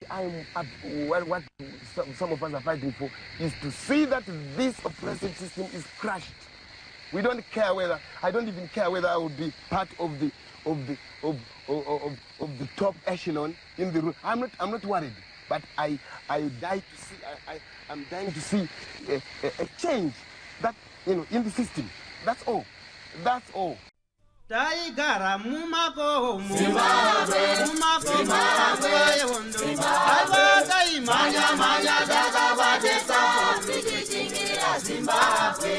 What some of us are fighting for is to see that this oppressive system is crushed. We don't care whether I don't even care whether I would be part of the top echelon in the room. I'm not worried, but I'm dying to see a change that in the system. That's all. That's all. Taigara mumako Chehondo Alwaka imanya dakabatesa Sijichingira Zimbabwe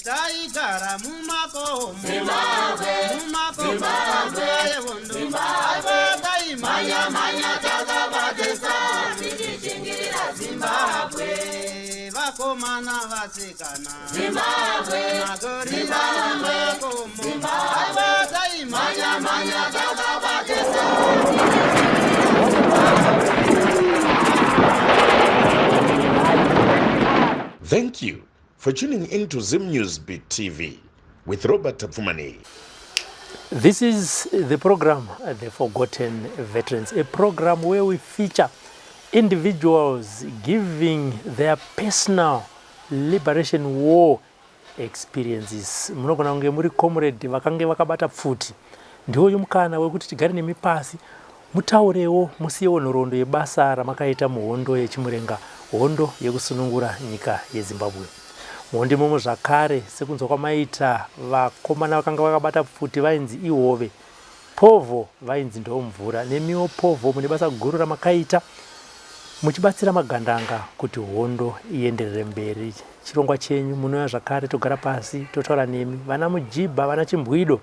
Taigara mumako Chehondo Alwaka imanya dakabatesa Sijichingira Zimbabwe Vakomana vasikana Zimbabwe Magorira makomo Thank you for tuning in to Zim Newsbeat TV with Robert Tapfumani. This is the program, The Forgotten Veterans, a program where we feature individuals giving their personal liberation war experiences. Munogona kunge muri comrade vakange vakabata pfuti. Ndiwo mukana wekuti tigare nemi pasi mutaurewo musiyewo nhoroondo yebasa ramakaita muhondo yechimurenga, hondo yekusunungura nyika yeZimbabwe. Muhondo imomo zvakare sekunzwa kwamaita vakomana vakanga vakabata pfuti vainzi ihove, povo vainzi ndomvura, nemiwo povo mune basa guru ramakaita muchibatsira magandanga kuti hondo ienderere mberi. Chirongwa chenyu munouya zvakare togara pasi totaura nemi, vana mujibha, vana chimbwido.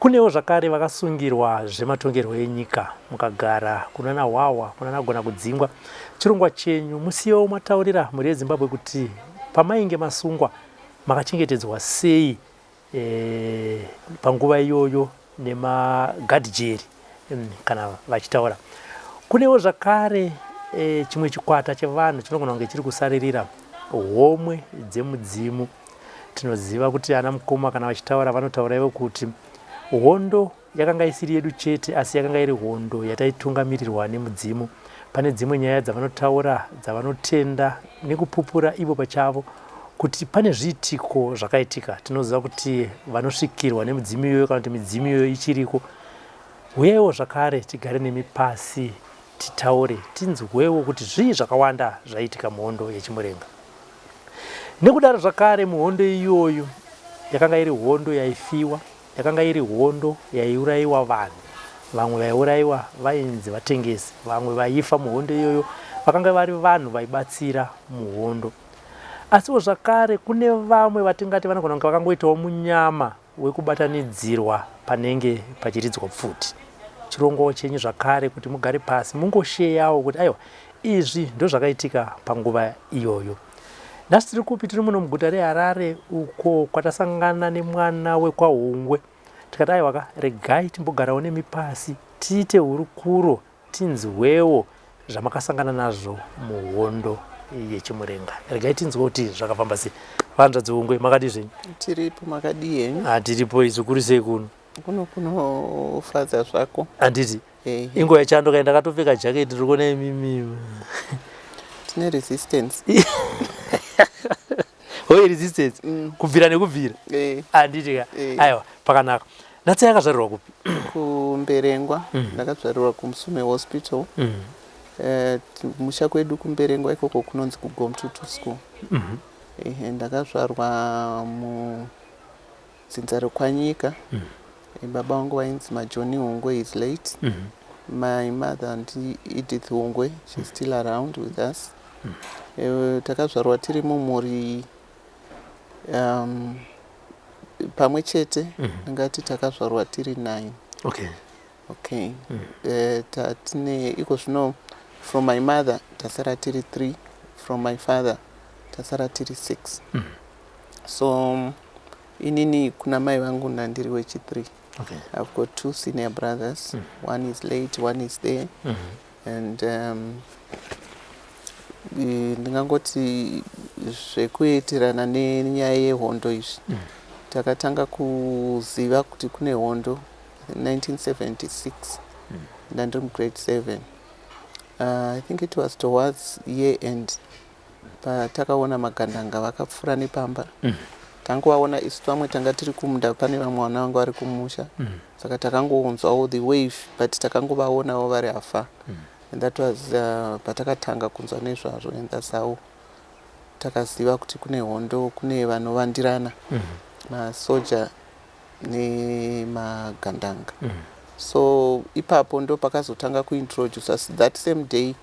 Kunewo zvakare vakasungirwa zvematongerwo enyika, mukagara kunana hwawa kunana gona kudzingwa. Chirongwa chenyu musiyewo mataurira muri yeZimbabwe kuti pamainge masungwa makachengetedzwa sei panguva iyoyo nemagadhijeri kana vachitaura. Kunewo zvakare chimwe chikwata chevanhu chinogona kunge chiri kusaririra homwe dzemudzimu. Tinoziva kuti ana mukoma kana vachitaura vanotaura ivo kuti hondo yakanga isiri yedu chete asi yakanga iri hondo yataitungamirirwa nemudzimu. Pane dzimwe nyaya dzavanotaura dzavanotenda nekupupura ivo pachavo kuti pane zviitiko zvakaitika. Tinoziva kuti vanosvikirwa nemudzimu iyoyo kana kuti midzimu iyoyo ichiriko. Uyewo zvakare tigare nemi pasi titaure tinzwewo kuti zvii zvakawanda zvaitika muhondo yechimurenga. Nekudaro zvakare muhondo iyoyo yakanga iri hondo yaifiwa, yakanga iri hondo yaiurayiwa vanhu. Vamwe vaiurayiwa vainzi vatengesi, vamwe vaifa muhondo iyoyo vakanga vari vanhu vaibatsira muhondo. Asiwo zvakare kune vamwe vatingati vanogona kunge vakangoitawo munyama wekubatanidzirwa panenge pachiridzwa pfuti. Chirongo chenyu zvakare kuti mugare pasi mungosheyawo kuti aiwa izvi ndo zvakaitika panguva iyoyo. Nhasi tiri kupi tiri muno muguta reHarare uko kwatasangana nemwana wekwahungwe. Tikati aiwa regai timbogarawo nemi pasi tiite hurukuro tinzwewo zvamakasangana nazvo muhondo yechimurenga. Regai tinzwewo kuti zvakafamba sei. Vanzvadzi Hungwe makadi zvenyu? Tiripo makadi henyu? Tiripo izukuru sei kuno? Kunofadza zvako. Handiti? Ingo yachando kai ndakatopfeka jacket riko mimi. Tine resistance. Hoye resistance? Kubvira nekubvira? Handiti ka? Aiwa, pakanaka. Natsa yakazvarirwa kupi? Kumberengwa. Ndakazvarirwa kuMusume Hospital. Musha kwedu kumberengwa ikoko kunonzi kuGomtutu School. Ndakazvarwa mudzinza rekwanyika. Baba wangu wainzi Majoni Hungwe is late. My mother and Edith Hungwe, she's still around with us. Takazvarwa tiri mumhuri pamwe chete, ngati takazvarwa tiri 9. Okay. Tatine iko zvino from my mother tasara tiri 3, from my father tasara tiri 6. So inini kuna mai vangu ndandiri wechi3. I've got 2 senior brothers. One is late, one is there. And ndingangoti zvekuitirana nenyaya yehondo izvi. Takatanga kuziva kuti kune hondo 1976. Ndandiri grade 7. I think it was towards year end. Patakaona magandanga vakapfuura nepamba. Tangovaona isu vamwe tanga tiri kumunda pane vamwe vana vangu vari kumusha. Saka takangoonzwawo the wave but takangovaonawo vari afa. And that was patakatanga kunzwa nezvazvo, and that's how takaziva kuti kune hondo, kune vanovandirana masoja nemagandanga. So ipapo ndo pakazotanga kuintroduce us. That same day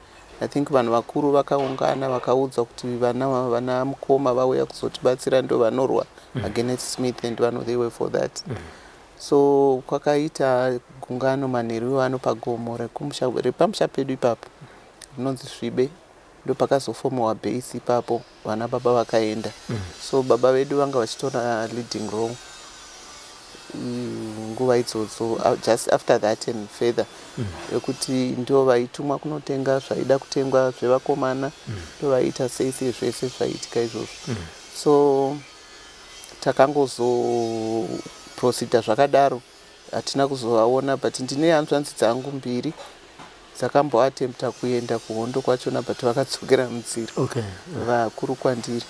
I think vanhu vakuru vakaungana vakaudzwa kuti vana mukoma vauya kuzotibatsira ndo vanorwa against Smith, and vanhu they were for that. So kwakaita gungano manheru vano pagomo repamusha pedu ipapo rinonzi Svibe, ndo pakazofomawa base ipapo, vana baba vakaenda. So baba vedu vanga vachitora leading role nguva idzodzo, just after that and further, yekuti ndo vaitumwa kunotenga zvaida kutengwa zvevakomana, ndo vaiita seise zvese zvaiitika izvozvo. So takangozo prosida zvakadaro, hatina kuzovaona, but ndine hanzvanzi dzangu mbiri dzakamboatempta kuenda kuhondo kwachona, but vakadzokera mudziro. Vakuru kwandiri,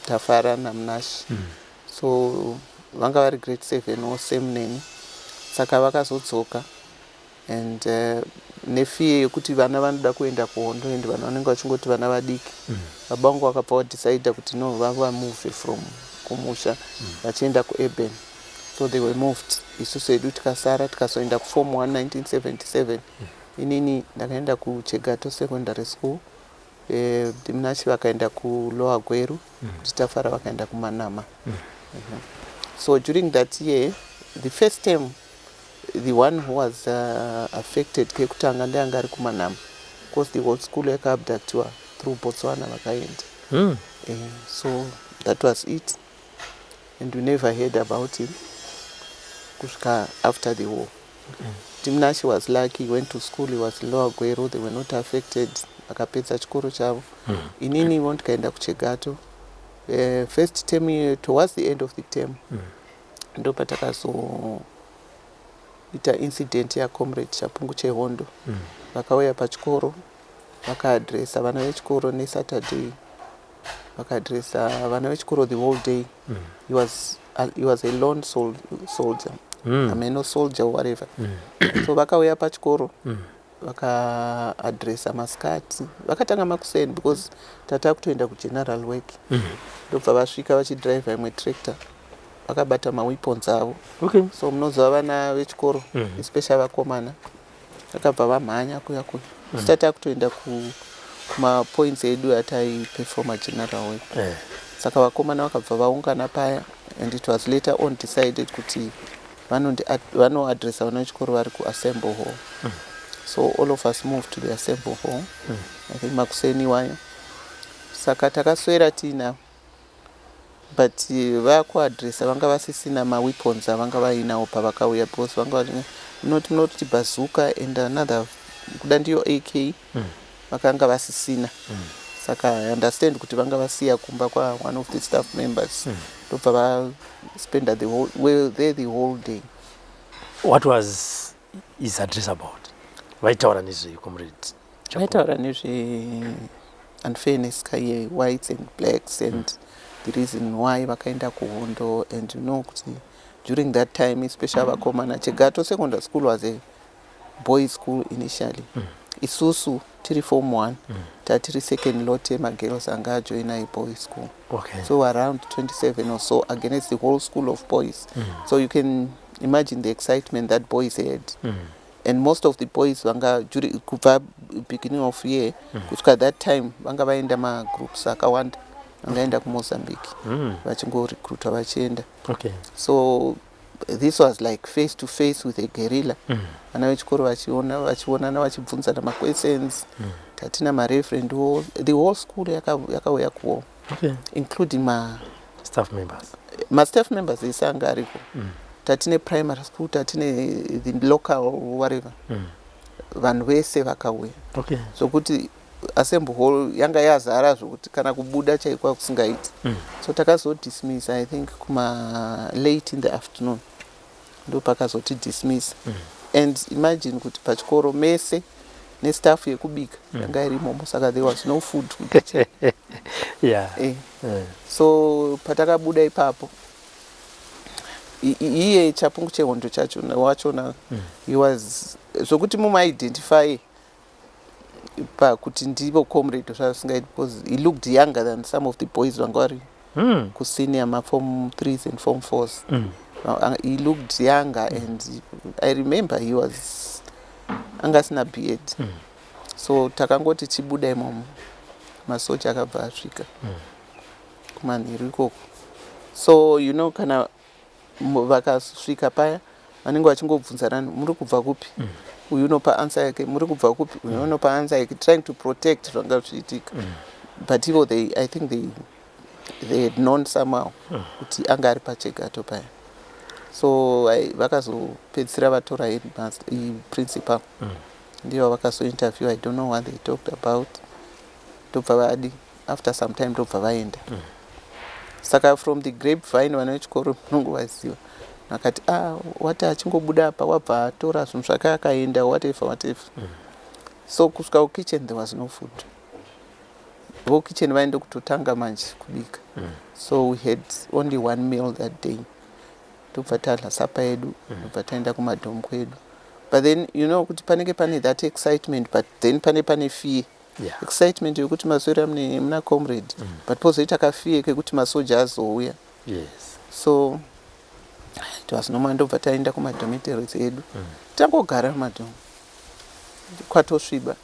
Tafara naMnashi. So vanga vari grade 7 or same name, saka vakazodzoka, and nefear yekuti vana vanoda kuenda kuhondo and vana vanenge vachingoti vana vadiki, baba vangu vakabva vadecide kuti no, vavamove from kumusha vachienda kuurban. So they were moved. Isusu edu tikasara tikazoenda kuform 1 1977. Inini ndakaenda kuChegato secondary school, Mnashi vakaenda kulower Gweru, Tafara vakaenda kuManama. So during that year, the first term, the one who was affected kekutanga ndanga ari kuManama, because the whole school yakaabductiwa through Botswana vakaenda. So that was it, and we never heard about him kusvika after the war. Mnashi was lucky, he went to school, he was lower Gweru, they were not affected, akapedza chikoro chavo. Inini ndikaenda kuChegato. First term, towards the end of the term, ndo patakazoita incident ya comrade Chapungu Chehondo. Vakauya pachikoro, vakaadresa vana vechikoro neSaturday, vakaadresa vana vechikoro the whole day. He was a lone soldier, a man soldier or whatever. So vakauya pachikoro, vakaadresa maskati, vakatanga makuseni because tata kutoenda kugeneral work. Ndobva vasvika vachidrive imwe tractor, vakabata maweapons avo. So munozva vana vechikoro, especially vakomana, vakabva vamhanya kuya kuya. Tata kutoenda kumapoints edu ataiperforma general work. Saka vakomana vakabva vaungana paya, and it was later on decided kuti vanoadresa vana vechikoro vari kuassemble hall. So all of us moved to the assemble hall. I think makuseni wayo. Saka takaswera tina, but vakuadresa vanga vasisina maweapons avanga vainawo pavakauya, because vanga tinoti bazooka and another kuda ndiyo AK vakanga vasisina. Saka I understand kuti vanga vasiya kumba kwa one of the staff members. Ndobva vaspenda the whole day. What was his address about? Vaitaura nezve comrade Chapungu? Vaitaura nezve unfairness kaye whites and blacks and the reason why vakaenda kuhondo, and you know kuti during that time, especially vakomana, Chegato secondary school was a boys school initially. Isusu tiri form 1, tatiri second lot magirls anga joina a boys school. So around 27 or so against the whole school of boys. So you can imagine the excitement that boys had. And most of the boys vanga during beginning of year, kusvika that time vanga vaenda ma groups akawanda, vangaenda kuMozambique vachingo recruita vachienda. So this was like face to face with a guerrilla. Vana vechikoro vachionana vachibvunzana ma-questions. Tatina ma-reverend, the whole school yakauya kuwo, including staff members. Ma-staff members isanga ariko. Tatine primary school, tatine the local whatever. Vanhu vese vakauya. So kuti assemble hall yanga yazara zvokuti kana kubuda chaikwa kusingaiti. So takazodismiss, I think late in the afternoon. Ndo pakazoti dismiss. And imagine kuti pachikoro mese nestaff yekubika yanga irimomo, saka there was no food so patakabuda ipapo iye Chapungu Chehondo wachona he was zvokuti mumaidentify pakuti ndivo comrade zvasingaiti, because he looked younger than some of the boys vanga vari kusenior maform 3s and form 4s. He looked younger and I remember he was angasina beard. So takangoti chibuda imomo masoja akabva asvika kumanheru ikoko. So you know kana vakasvika paya vanenge vachingobvunzana muri kubva kupi, uyu unopa answer yake muri kubva kupi, uyu unopa answer yake, trying to protect zvanga zvichiitika. But even I think they had known somehow kuti anga ari pachegato paya. So vakazopedzisira vatora principal ndiyo vakazointerview. I don't know what they talked about. Ndobva vadi after some time ndobva vaenda. Saka from the grapevine vana vechikoro munongovaziva vakati wati achingobuda apa wabva atora zvinhu zvake akaenda whatever. So kusvika kukitchen there was no food. Vo kitchen vaende kutotanga manje kubika. So we had only one meal that day. Tobva tadla sapa yedu, tobva taenda kumadhomu kwedu. But then you know kuti panenge pane that excitement, but then pane fear. Excitement yokuti maswera muna comrade, but pozoita kafear kekuti masoja azouya. So it was normal. Ndobva taenda kumadhomitories edu tangogara mumadhomu kwatosviba,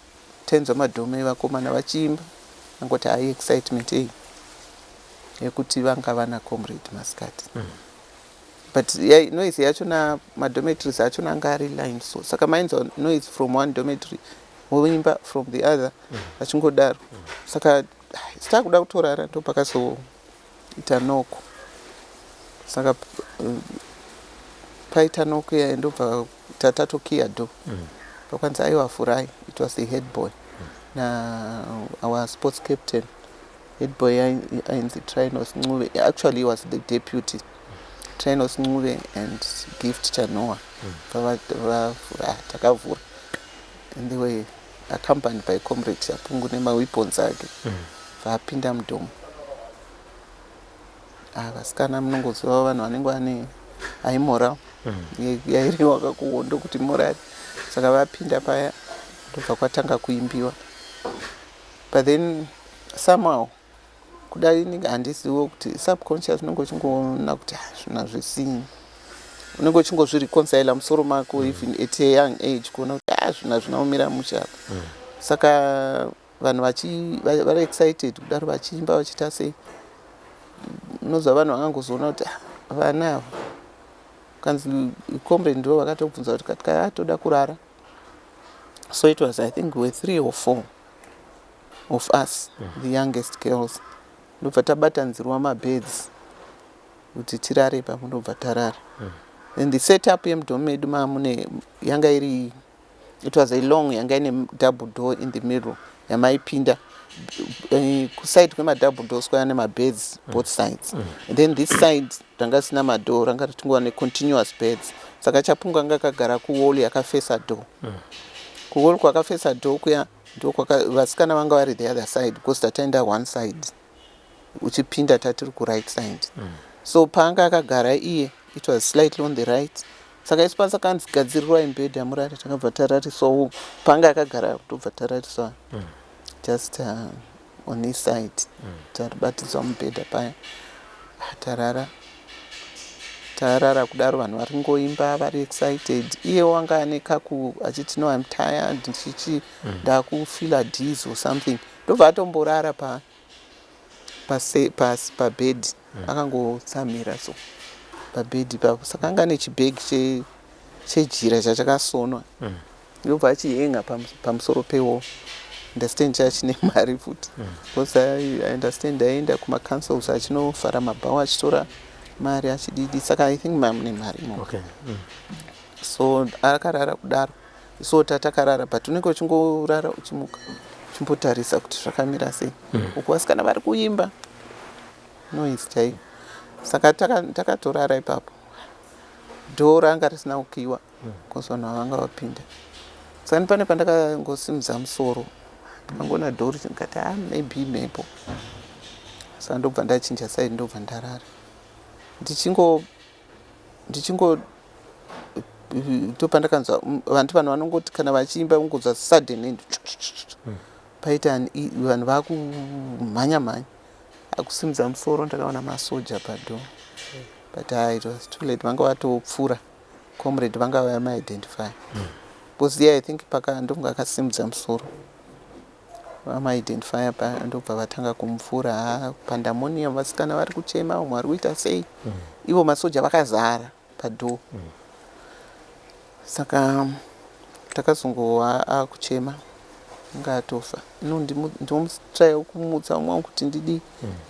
tenza madhomu evakomana vachiimba, angoti hai excitement yekuti vanga vana comrade masikati. But noise yachona madhomitories achona anga ari line, so saka mainzwa noise from one dormitory woimba from the other vachingodaro. Saka sitakuda kutorara ndopakazoita noko. Saka paita noko ndobva tatatokiya do pakwanzi aiwa furai. It was the head boy our sports captain. Head boy ainzi Trinos Ncube. Actually he was the deputy. Trinos Ncube and Gift Chanoa. Takavura. And they were accompanied by comrade Chapungu nemaweapons ake. Vapinda mudomo. Vasikana munongoziva vanhu vanenge vane aimoral. Yairiwa kakuhondo kuti morali. Saka vapinda paya ndobva kwatanga kuimbiwa. But then somehow kudai ninge handiziwo kuti subconscious unenge uchingoona kuti zvina zvisinyi. Unenge uchingozvireconcile musoro mako even at a young age kuona kuti zvina zvinaumira musha. Saka vanhu vari excited kudaro vachiimba vachita sei. Unozwa vanhu vangangozoona kuti vana ava kanzi comrade ndo vakatobvunza kuti katika atoda kurara. So it was, I think, we 3 or 4 of us, the youngest girls. Ndobva tabatanzirwa mabeds kuti tirare ipapo, ndobva tarara. Then the setup yemudhomu medu mamune yanga iri, it was a long, yanga ine double door in the middle yamaipinda kuside kwemadouble doors kwaya nemabeds both sides. And then this side ranga sina madoo, ranga tingwa ne continuous beds. Saka Chapungu anga kagara kuwall yakafesa door. Kuwall kwakafesa door kuya ndo vasikana vanga vari the other side because tataenda one side uchipinda tatiri ku right side. So panga akagara iye, it was slightly on the right. Saka isipasa kanzigadzirirwa imbedha murari takabva tarari, so panga akagara tobva tarari so just on this side taribatidzwa mubhedha paya tarara kudaro. Vanhu vari ngoimba vari excited. Iye wanga ane kaku achiti no I'm tired ndichichi ndakufila dizzy or something. Ndobva atomborara pabed akangotsamira so pabed papo. Saka anga ane chibhegi chejira chachakasonwa. Ndobva achihenga pamusoro pewall. Understand chachine mari futi because I understand aenda kuma councils achinofara mabhawa achitora mari achididi. Saka I think mamune mari mo. So akarara kudaro. So tatakarara but unenge uchingorara uchimuka uchimbotarisa kuti zvakamira sei. Uko vasikana vari kuimba noise chai. Saka takatorara ipapo. Door ranga risina kukiwa because vanhu vanga vapinda. saka pane pandakangosimudza musoro ndikangona dhori ndikati maybe mhepo saka ndobva ndachinja side ndobva ndarara ndichingo ndopandakanzwa vantu vanongoti kana vachiimba ungonzwa sudden end paita vanhu vakumhanya akusimudza musoro ndakaona masoja padhoo but it was too late vanga vatopfuura comrade vanga vamaidentify because I think paka ndonga akasimudza musoro vamaidentify ndobva vatanga kumupfuura pandemonium vasikana vari kuchema umwe vari kuita sei ivo masoja vakazara padhoo saka takazongowa akuchema anga atofa ndomutsvayo kumutsa umwe wangu kuti ndidi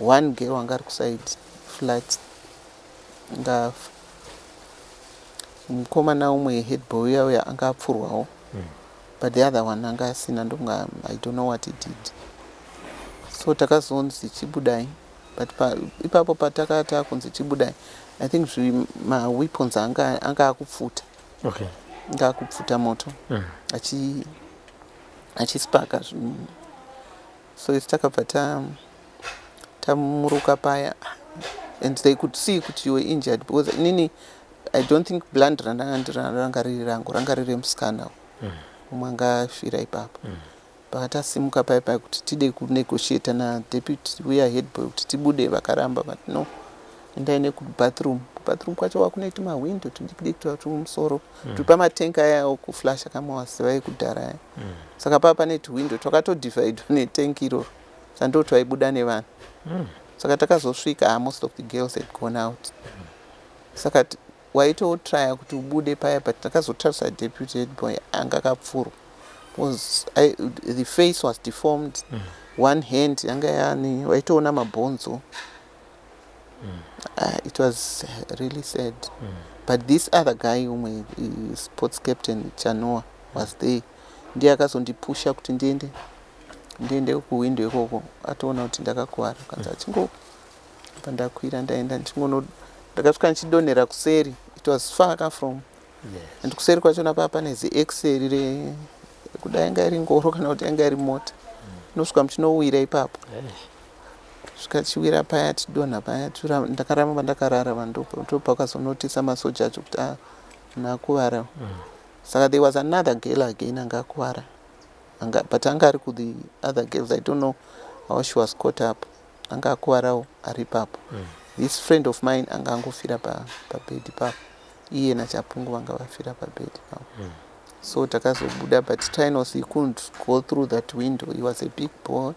one girl wanga ari kusaidi flat ngafa mukomana umwe headboy uya anga apfurwawo but the other one anga asina ndonga I don't know what he did so takazonzi chibudai but ipapo patakata kunzi chibudai I think weapons anga akupfuta anga akupfuta moto achispaka so isi takabva tamuruka paya and they could see kuti you were injured because inini I don't think blunt ranga riri rangu ranga riri musikana umwe anga afira ipapo pakatasimuka paya kuti tide kunegotiata nadeputy uya headboy kuti tibude vakaramba but no endai nekubathroom kwacho wakunaiti mahwindo tudikidiki tumusoro turi pamatengi aya okuflasha kama wasivai kudhara aya saka papa pane tuhwindo twakatodivhaidwa netengi iroro sando twaibuda nevanhu saka takazosvika most of the girls had gone out saka waitotraya kuti ubude paya but takazotarisa deputy headboy anga akapfurwa because the face was deformed one hand yanga yani waitoona mabhonzo it was really sad but this other guy umwe sports captain Chanoa was there ndiye akazondipusha kuti ndiende kuwindo ikoko atoona kuti ndakakuwara kanza chingo pandakwira ndaenda ndakasvika nchidonhera kuseri it was far from and kuseri kwachona papa pane ziexeri kudai yanga iri ngoro kana kuti yanga iri mota inosvika muchinowira ipapo zvikachiwira paya tidonha paya ndakaramba ndakarara vandopa vakazonotisa masoja acho kuti nakuvara saka there was another girl again anga akuwara but anga ari ku the other girls I don't know how she was caught up anga akuwarawo ari papo this friend of mine anga angofira pabedi papo iye nachapungu vanga vafira pabedi papo so takazobuda but Tinos he couldn't go through that window. He was a big boy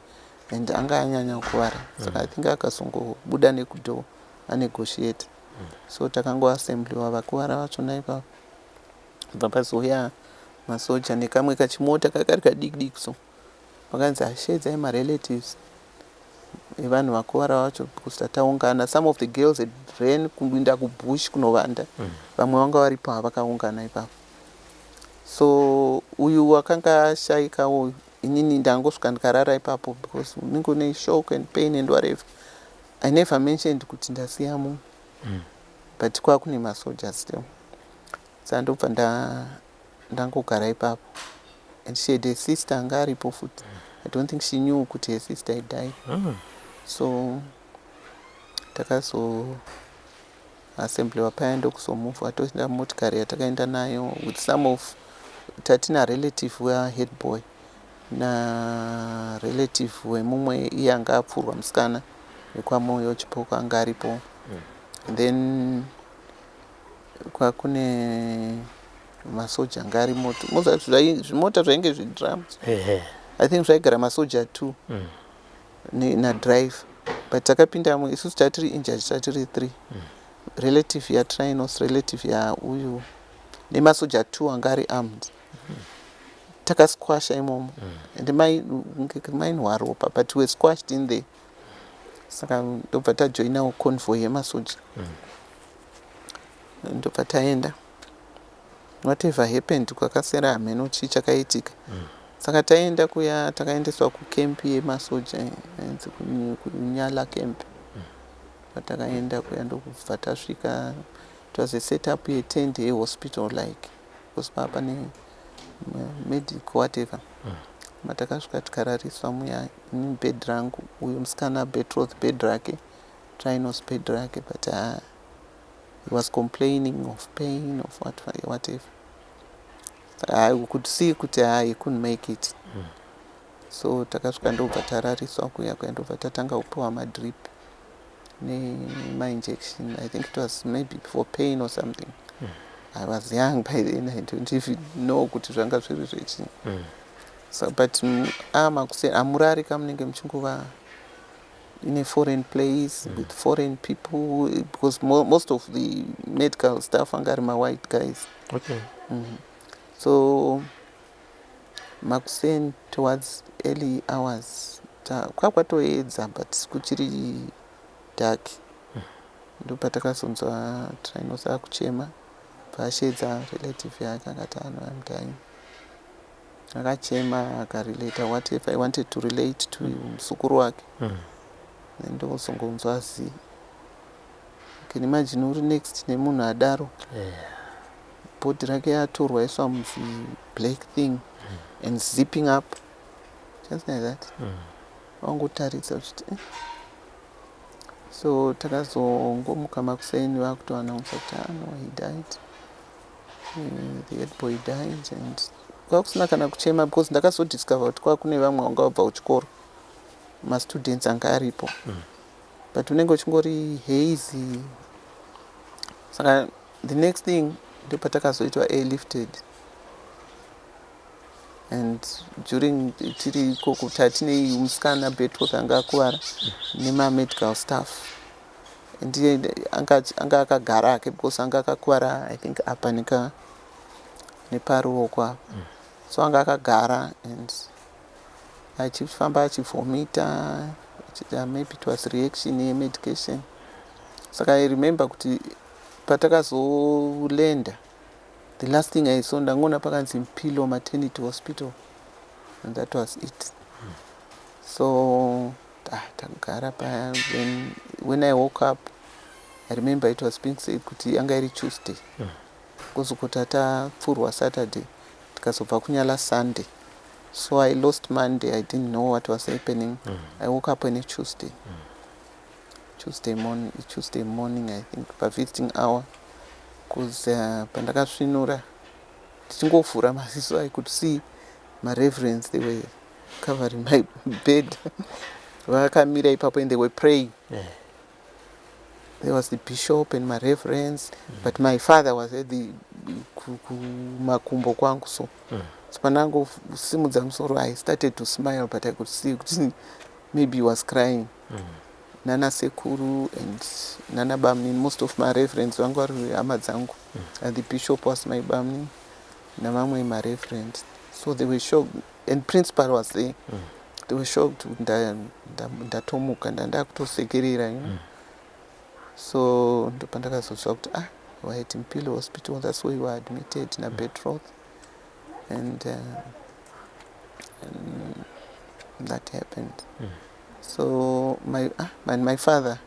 and anga anyanya kuwara saka I think akazongobuda nekudhoo anegotiate so takangoassembliwa vakuwara vachona ipapo bva pazoya masoja nekamwe kachimota kakari kadiki so pakanzi ashedzai marelatives evanhu vakuwara vacho because taungana some of the girls had ran kuinda kubush kunovanda vamwe vanga varipo havakaungana ipapo so uyu wakanga ashayikawo inini ndangosvika ndikarara ipapo because unenge une shock and pain and whatever I never mentioned kuti ndasiya munhu but kwakune masoja still saka ndobva ndangogara ipapo and she had a sister anga aripo futi I don't think she knew kuti her sister had died so takazo assembly paya ndokuzomuva toenda motikari yatakaenda nayo with some of tatina relative head boy na relative wemumwe iye anga apfurwa musikana wekwamoyo chipoko anga aripo and then kwakune masoja anga ari zvimota zvainge zvidrums I think zvaigara masoja 2 na drive but takapindamo isusu tatiri injured tatiri 3 relative ya Trinos relative ya uyu nemasoja 2 anga ari armed takasquasha imomo and mine waropa but we were squashed in there saka ndobva tajoinawo convoy yemasoja ndobva taenda whatever happened kwakasera hameno chii chakaitika saka taenda kuya takaendeswa kukempi yemasoja kunyala camp patakaenda kuya ndokubva tasvika it was a setup yetent yehospital like because papa medical whatever. Matakasvika tikarariswa muya bed rangu, uyu musikana betroth bed rake, trinos bed rake, but he was complaining of pain, of whatever. I could see kuti he couldn't make it. So takasvika ndobva tarariswa kuya ndobva tatanga kupiwa madrip my injection. I think it was maybe for pain or something. I was young by then, I don't even know kuti zvanga zviri zvechi. So but amurari kamunenge muchinguva in a foreign place with foreign people, because most of the medical staff are my white guys. Okay. So makuseni towards early hours kwakwatoedza but kuchiri dark ndopatakazonzwa Trinos akuchema paashedza relative yake akati I'm dying. Akachema akarelate whatever I wanted to relate to musukuru wake. Ndozongonzwa zi. Can imagine uri next nemunhu adaro. Body rake yatorwa iswa muzi black thing and zipping up. Just like that. Wangotaridza kuti so takazongomuka makuseni vakutoannounce kuti no, he died. The head boy died, and kwakusina kana kuchema because ndakazodiscover kuti kwakune vamwe vanga vabva kuchikoro mastudents anga aripo, but unenge uchingori hazy. Saka the next thing ndopatakazoitwa airlifted, and during tiri ikoko tatine musikana betroth anga akuwara nemamedical staff, ndiye anga akagara ake because anga akakuwara I think apa neparuoko apa. So anga akagara and achifamba achivomita, maybe it was reaction yemedication. Saka I remember kuti patakazolenda, the last thing I saw ndangona pakanzi Mpilo Maternity Hospital, and that was it. So takagara paya. When I woke up, I remember it was being said kuti anga iri Tuesday. Kuzokotata pfurwa Saturday, tikazobva kunyala Sunday. So I lost Monday, I didn't know what was happening. I woke up on a Tuesday. Tuesday morning, I think, by visiting hour. Because pandakasvinura tichingofura maziso, I could see my reverends, they were covering my bed. Vakamira ipapo and they were praying. There was the bishop and my reverends, but my father was at the makumbo kwangu. So panango simudza musoro, I started to smile, but I could see maybe he was crying. Nana Sekuru and Nana Bamni, most of my referents wangu vari hama dzangu, and the bishop was my Bamni, na mamwe my referent. So they were shocked, and principal was there. They were shocked ndatomuka ndakutosekerera, you know. So ndopandakazozva kuti we're at Mpilo Hospital, that's where we were admitted in a betroth, and that happened. So my father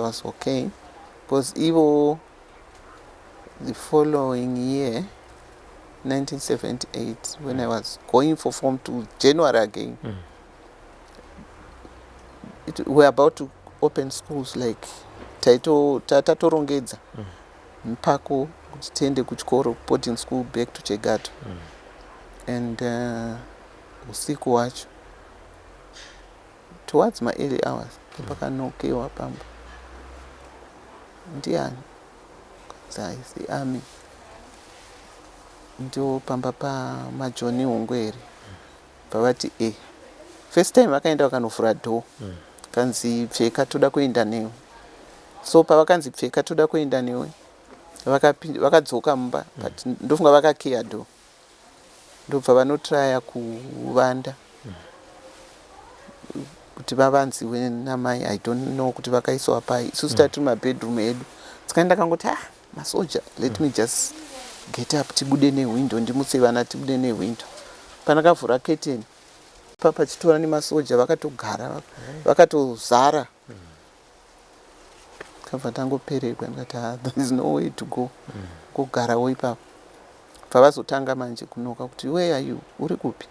was okay, because even the following year, 1978, when I was going for Form 2 January again, we were about to open schools, like tatatorongedza mpako kuti tiende kuchikoro boarding school back to Chegato, and usiku wacho towards my early hours pakanokewa pamba ndiani is the army, ndio pamba pa majoni ungweri pavati first time vakaenda vakanofura door kanzi pfeka toda kuenda newe. So pavakanzi pfeka toda kuenda newe vakadzoka mumba, but ndofunga vakakeya door, ndobva vanotraya kuvanda kuti vavanziwe namai. I don't know kuti vakaiswa pai. Isusu tati mabedroom edu, tikaenda kangoti masoja, let me just get up tibude newindow, ndimutse vana tibude newindow. Panakavhura curtain papa chitora nemasoja vakatogara vakatozara. Kabva tangoperekwa ndikati there is no way to go. Kugarawo ipapo pavazotanga manje kunoka kuti where are you, uri kupi?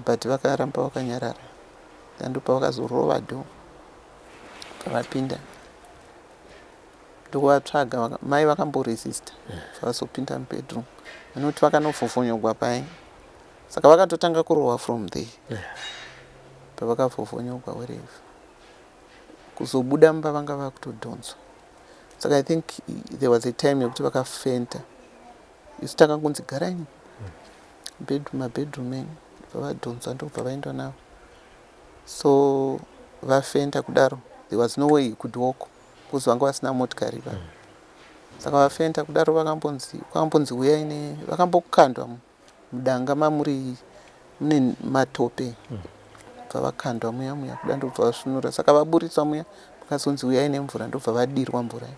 But vakaramba vakanyarara. Ndopa vakazorova dho pavapinda. Ndokuvatsvaga mai vakamboresista pavazopinda mubedroom. Vanoti vakanofofonyogwa pai. Saka vakatotanga kurova from there. Pavakafofonyogwa wherever. Kuzobuda mumba vanga vakutodhonzwa. Saka I think there was a time yekuti vakafenta. Isitanga kunzi garai mabedroom enyu. Pavadhonzwa ndopavaendwa navo. So vafenta kudaro. There was no way you could walk. Because vanga vasina motikari ipapo. Saka vafenta kudaro vakambonzi uyai ne vakambokandwa mudanga mamuri mune matope. Pavakandwa muya kuda ndobva vasvinura. Saka vaburitswa muya vakazonzi uyai nemvura ndobva vadirwa mvura.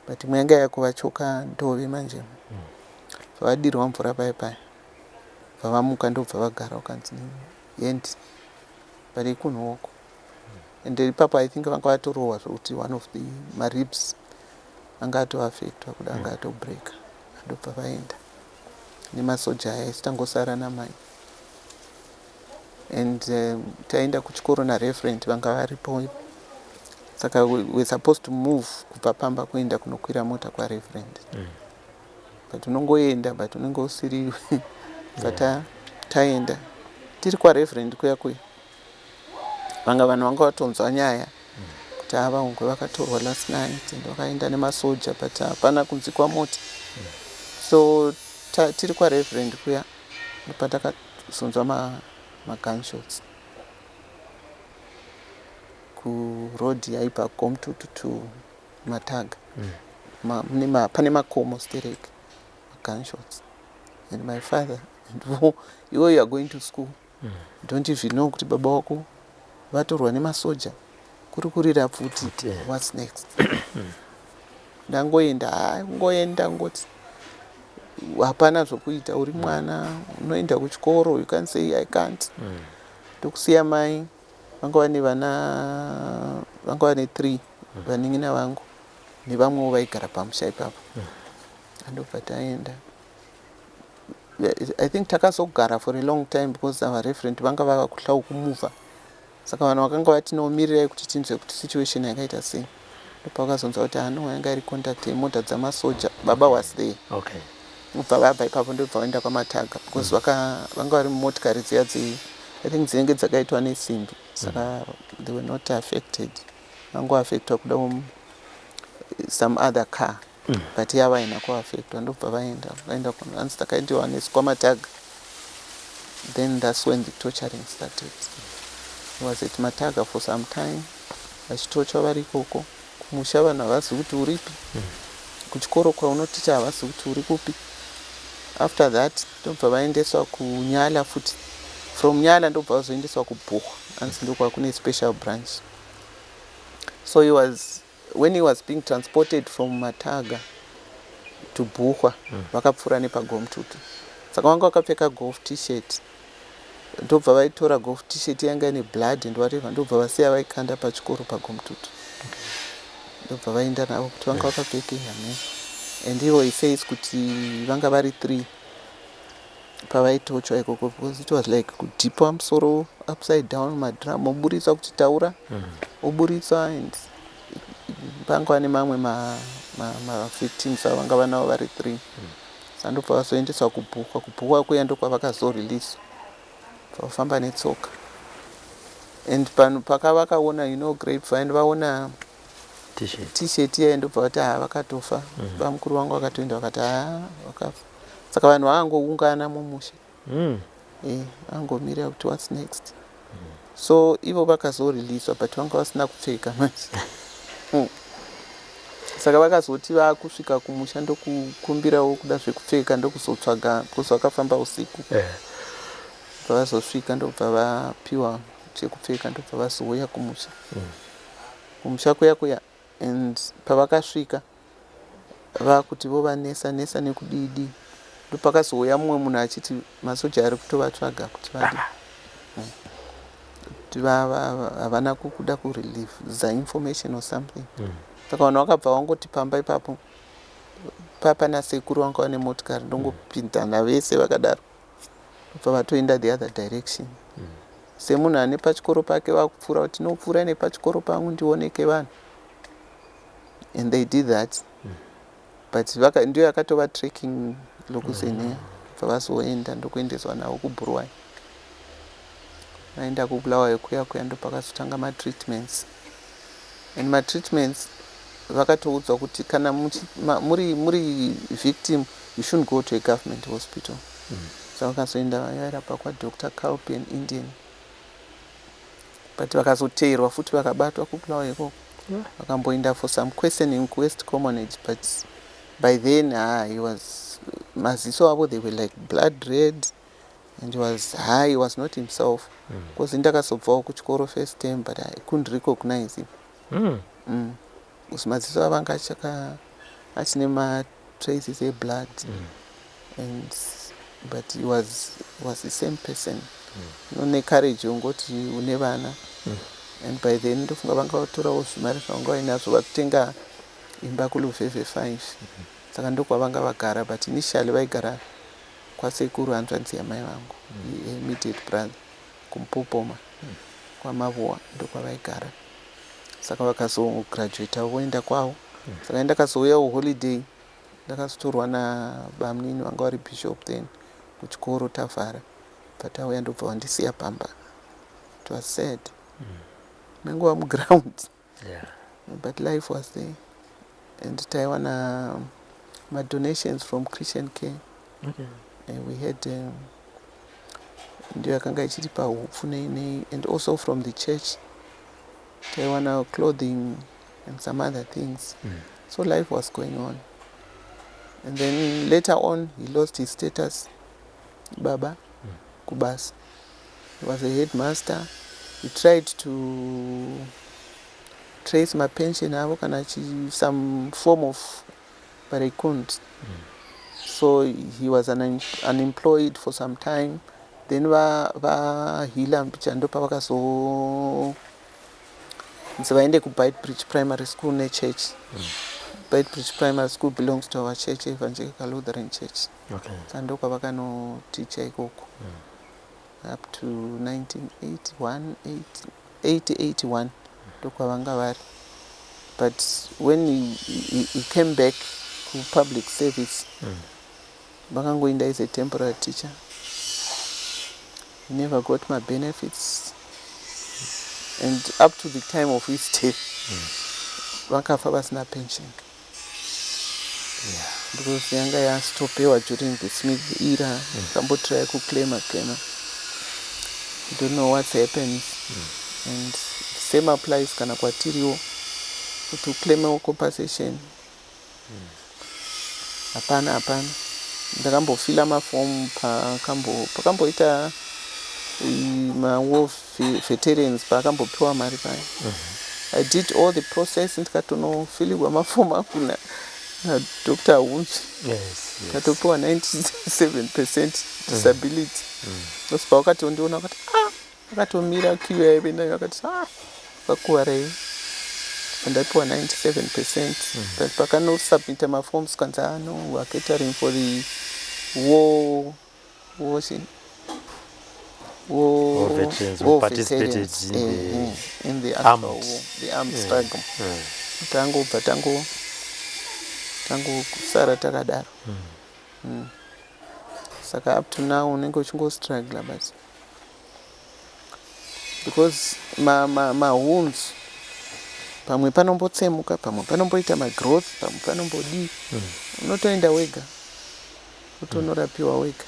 But imwe yanga yakuvachoka ndove manje. Vadirwa mvura pai. Vavamuka ndobva vagara ukanzi yendi. But they couldn't walk. And ipapo I think vanga vatorohwa zvokuti one of the ribs anga atoafectwa kuda anga atobreaka. Ndobva vaenda nemasoja aya isitangosara namai. And taenda kuchikoro nareferent vanga varipo. Saka we were supposed to move kubva pamba kuenda kunokwira mota kwareferent. But unongoenda but unenge usiri but taenda tiri kwareferent kuya vanga vanhu vanga vatonzwa nyaya kuti ava ungwe vakatorwa last night and vakaenda nemasoja but hapana kunzi kwamota. So tiri kwareferent kuya patakazonzwa magunshots kuroad yaibva Komtutu to Mataga. Pane makomo stereke gunshots. And my father, you are going to school. Don't even know kuti baba wako vatorwa nemasoja. Kurikurira futi. What's next? Ngoenda ngoti hapana zvokuita uri mwana unoenda kuchikoro, you can say I can't. Ndokusiya mai vanga vane vana vanga vane 3 vaning'ina vangu nevamwewo vaigara pamusha ipapo. Andobva taenda. I think takazogara for a long time because our referent vanga vakakuhlau kumuvha. Saka vanhu vakanga vatinomirirai kuti tinzwe kuti situation yakaita sei. Ndopakazonzwa kuti yanga iri contact yemota dzamasoja. Baba was there. Okay. Ubva vabva ipapo ndobva vaenda kwaMataga because vanga vari mumotikari dziya I think dzinenge dzakaitwa nesimbi. Saka they were not affected. Vanga affectwa kuda some other car. But yava ina kuaffectwa ndobva vaenda kunzi takaendiwa nesu kwaMataga. Then that's when the torturing started. I was at Mataga for some time. Vachitochwa vari ikoko. Kumusha vanhu havazi kuti uripi. Kuchikoro kwaunoticha havazi kuti uri kupi. After that ndobva vaendeswa kuNyala futi. From Nyala ndobva vazoendeswa kuBhuhwa. Anzi ndokwa kune special branch. So when he was being transported from Mataga to Bhuhwa, vakapfura nepaGomtutu. Saka vanga vakapfeka golf t-shirt. Ndobva vaitora golf t-shirt yanga ine blood and whatever. Ndobva vasiya vaikanda pachikoro paGomtutu. Ndobva vaenda navo kuti vanga vakapfeka hame. And he says kuti vanga vari 3 pavaitochwa ikoko because it was like kudhipwa musoro upside down madrum oburitswa kuti taura oburitswa and vanga vane mamwe ma-victims vanga vanavo vari 3. Sandobva vazoendeswa kuBhuhwa. kuBhuhwa kuya ndokwa vakazorelease vafamba netsoka. And pano pakavakaona grapevine vaona t-shirt iya ndobva vati vakatofa. Vamukuru vangu vakatoenda vakati vakafa. Saka vanhu vakangoungana mumusha. Vangomirira kuti what's next. So ivo vakazoreleaswa but vanga vasina kupfeka manje. Saka vakazoti vakusvika kumusha ndokukumbirawo kuda zvekupfeka ndokuzotsvaga because vakafamba usiku. Vazosvika ndobva vapiwa chekupfeka ndobva vazouya kumusha. Kumusha kuya and pavakasvika vakuti vovanesa nekudidi. Ndopakazouya mumwe munhu achiti masoja ari kutovatsvaga kuti vadi. Kuti havana kuda kurelease information or something. Saka vanhu vakabva vangoti pamba ipapo papa nasekuru vanga vane motikari ndongopindana vese vakadaro bva vatoenda the other direction semunhu ane pachikoro pake vakupfuura kuti tinopfuura nepachikoro pangu ndioneke vanhu and they did that but ndio yakatova trekking lokusenea bva vazoenda ndokuendeswa navo kuBurwayi vaenda kuBulawayo kuya ndopakazotanga matreatments and matreatments vakatoudzwa kuti kana muri victim you shouldn't go to a government hospital so vakazoenda vairapa kwaDr Kalpi an Indian but vakazoteerwa futi vakabatwa kuBulawayo ikoko vakamboenda for some questioning West Commonage but by then he was maziso avo they were like blood red and he was high, he was not himself because ndakazobvawo kuchikoro first term but I couldn't recognize him because maziso avo anga achine matraces eblood and but he was the same person necourage yongoti une vana and by then ndofunga vanga vatorawo zvimari zvavanga vainazvo vakutenga imba kuLuvheve 5 saka ndokwavanga vagara but initially vaigara kwasekuru hanzvanzi yamai vangu immediate brother kuMupopoma kwaMavowa ndokwavaigara saka vakazograduata voenda kwavo saka ndakazouyawo holiday ndakazotorwa nabamnini vanga vari bishop then kuchikoro tavhara but auya ndobva vandisiya pamba it was sad nangova muground but life was there and taiwana donations from Christian Care and we had ndio yakanga ichitipa hupfu nei and also from the church taiwana clothing and some other things so life was going on and then later on he lost his status baba kubasa he was a headmaster he tried to trace my pension avo kana some form of but I couldn't so he was unemployed for some time then vahila mpicha ndo pavakazo vaende kuBitebridge Primary School nechurch Bitebridge Primary School belongs to our church Evangelical Lutheran Church ndo kwavakanoticha ikoko up to 1981 ndokwavanga vari but when he came back to public service vakangoenda as a temporary teacher he never got my benefits and up to the time of his death vakafa vasina pension because yanga yastopewa during the Smith era kambotry kuclaima you don't know what happens and same applies kana kwatiriwo kuti uclaima compensation hapana ndakambofila mafomu pakamboita war veterans paakambopiwa mari paya I did all the process ndikatonofilirwa mafomu akuna naDr. Hunzi katopiwa 97% disability ospa wakatondiona wakati akatomira kiu yaive nayo akati vakuwarai ndapiwa 97% but pakanosubmita maforms kanzi no we're catering for the war veterans in the actual war, the armed struggle tango kusara takadaro saka up to now unenge uchingostruggle but because ma wounds pamwe panombotsemuka pamwe panomboita magrowth pamwe panombodii unotoenda wega utonorapiwa wega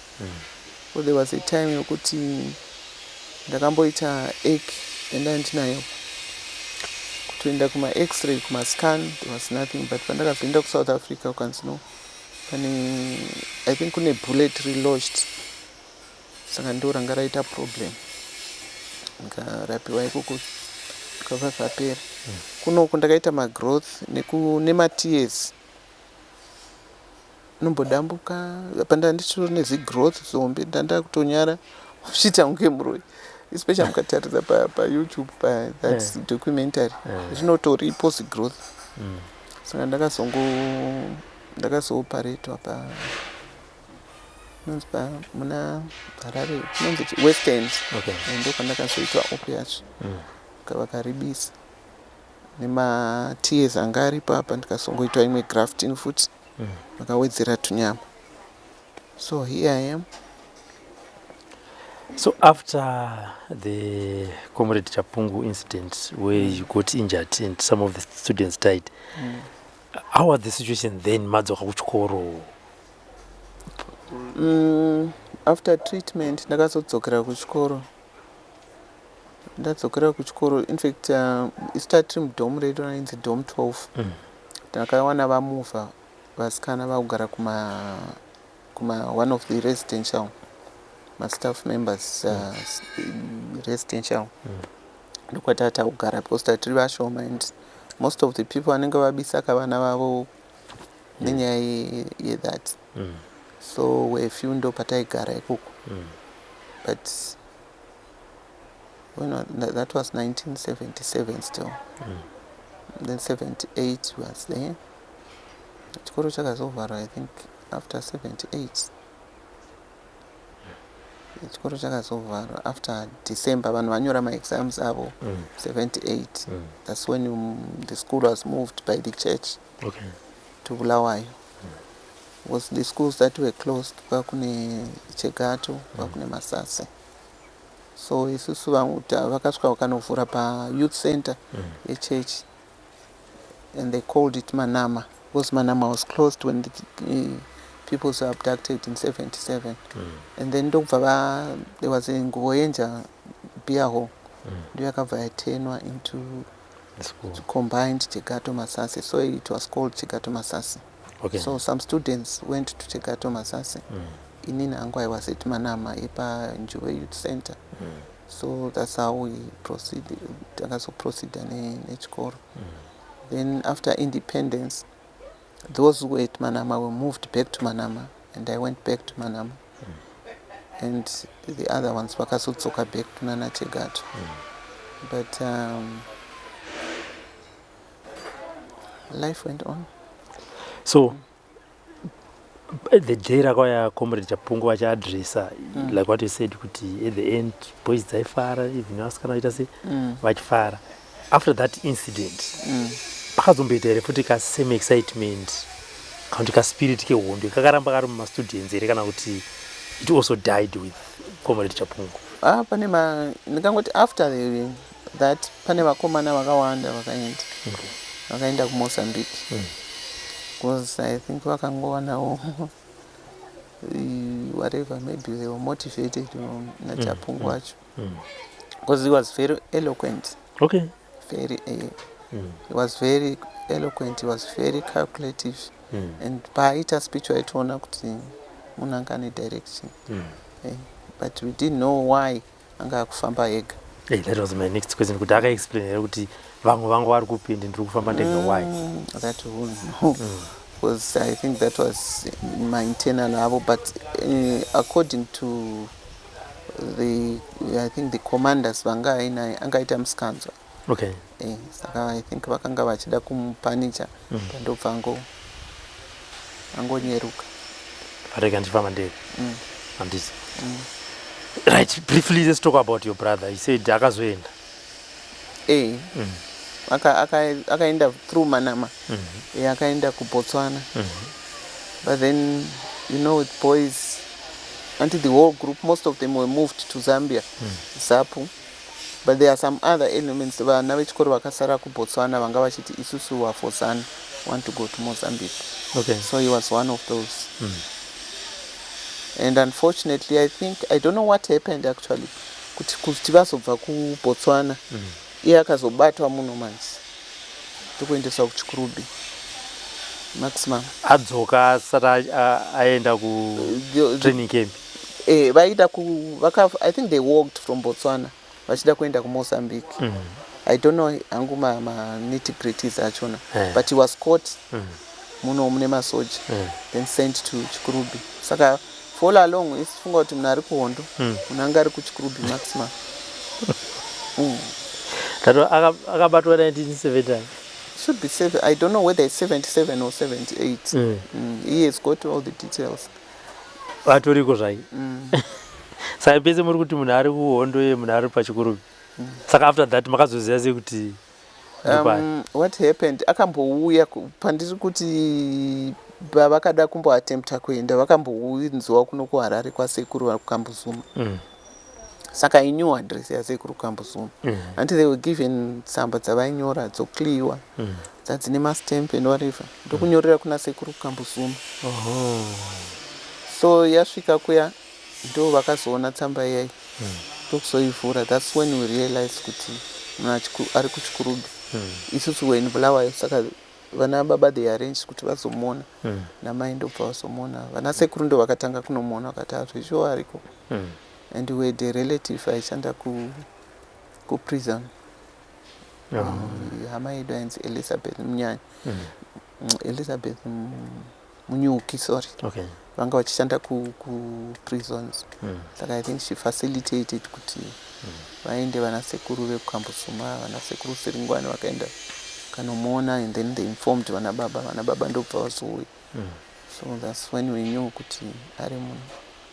so there was a time yokuti ndakamboita ache endandinayo kutoenda kuma x-ray kuma scan there was nothing but pandakazoenda kuSouth Africa ukanzi no pane I think kune bullet relodged saka ndo ranga raita problem ndikarapiwa ikoko kabva zvapera kunoko ndakaita magrowth nematears nombodambuka pandandichiro nezigrowth zombe ndanda kutonyara uchita unge muroi especially mukatarisa paYouTube that documentary zvinotoripo zigrowth saka ndakazongo ndakazoparetwa muna Harare kunonzi West End. Ndo kwandakazoitwa op yacho vakaribisa nematears anga aripo apa ndikazongoitwa imwe grafting futi vakawedzera tunyama. So here I am. So after the Comrade Chapungu incident where you got injured and some of the students died, how was the situation then? Madzoka kuchikoro? After treatment ndakazodzokera kuchikoro. Ndadzokera kuchikoro. In fact, isitari tiri mudhomu redu rainzi dom 12. Ndakawana vamuvha vasikana vakugara kuma one of the residential staff members residential. Ndokwatata kugara because tatiri vashoma and most of the people vanenge vabisaka vana vavo nenyaya yethat. So we few ndo pataigara ikoko. But that was 1977 still. Then 78 was there. Chikoro chakazovhara I think after 78. Chikoro chakazovhara after December vanhu vanyora ma-exams avo 78. That's when the school was moved by the church to Bulawayo. Was the schools that were closed kwakune Chegato kwakune Masase. So isusu vakasvika vakanovhura pa-youth center church, and they called it Manama because Manama was closed when the people were abducted in 77. And then there was a Ngoenja beer hall. Ndio yakabva yatenwa into combined Chegato Masase, so it was called Chegato Masase. So some students went to Chegato Masase. Inini angu I was at Manama ipa Njuwe Youth Center. So that's how we proceeded. Nechikoro. Then after independence, those who were at Manama were moved back to Manama, and I went back to Manama. And the other ones vakazodzoka back to Nana Chegato. But life went on. So the day rakauya Comrade Chapungu vachiadressa, like what you said, kuti at the end boys dzaifara, even vasikana vaita sei vachifara. After that incident, pakazomboita here futi ka same excitement kana kuti ka spirit kehondo kakaramba kari mumastudents here kana kuti it also died with Comrade Chapungu? Ndingangoti after that pane vakomana vakawanda vakaenda kuMozambique. Because I think vakangowanawo whatever, maybe they were motivated naChapungu wacho. Because he was very eloquent. Very he was very eloquent, he was very calculative. And paaita speech waitoona kuti munhu anga ane direction. But we didn't know why anga akufamba ega. That was my next question. Kuti akaexplain here kuti vangu vari kupinda ndiri kufamba ndega why? That wouldn't know. Because I think that was my internal level. But according to I think the commanders vanga angaita muskanzwa. Saka I think vakanga vachida kumupanicha ndobva angonyeruka. Varega ndifamba ndega. Handisi. Right, briefly let's talk about your brother. He said akazoenda. Akaenda through Manama. Akaenda ku Botswana. But then, you know, with boys, until the whole group, most of them were moved to Zambia, Zapu. But there are some other elements. Vana vechikoro vakasara ku Botswana vanga vachiti isusu wafosana want to go to Mozambique. So he was one of those. And unfortunately, I don't know what happened actually. Kuti vazobva ku Botswana, iye akazobatwa muno manje. Tokuendeswa kuchikurubi. Maximum. Adzoka asati aenda ku training camp. I think they walked from Botswana. Vachida kuenda ku Mozambique. I don't know hangu ma nitty-gritties achona. But he was caught muno mune masoja. Then sent to Chikurubi. Saka for all along, isifunga kuti munhu ari kuhondo, munhu anga ari kuchikurubi maximum. Akabatwa 1970. should be 7. I don't know whether it's 77 or 78. He has got all the details. Vatoriko zvai. Saka pese muri kuti munhu ari kuhondo ye munhu ari pachikuru. Saka after that makazoziva sei kuti what happened? Akambouya pandiri kuti vakada kumboatempta kuenda vakambounzwa kuno kuHarare kwasekuru kuKambuzuma. Saka I knew address yasekuru kuKambuzuma. Until they were given tsamba dzavainyora dzokliwa dzadzine mastamp and whatever. Ndokunyorera kuna sekuru kuKambuzuma. So yasvika kuya ndo vakazoona tsamba iyai ndokuzoivhura. That's when we realized kuti munhu ari kuchikurubi. Isusu were in Bulawayo, saka vana baba they arranged kuti vazomona namai ndobva vazomona. Vana sekuru ndo vakatanga kunomona vakati zveshuwa ariko. And we had a relative aishanda ku prison. Hama yedu ainzi Elizabeth Munyanya. Elizabeth Munyuki, sorry. Okay. Vanga vachishanda ku prisons. Saka I think she facilitated kuti vaende vana sekuru vekuKambuzuma, vana sekuru Siringwani vakaenda kanomona, and then they informed vana baba ndobva vazouya. So that's when we knew kuti ari munhu.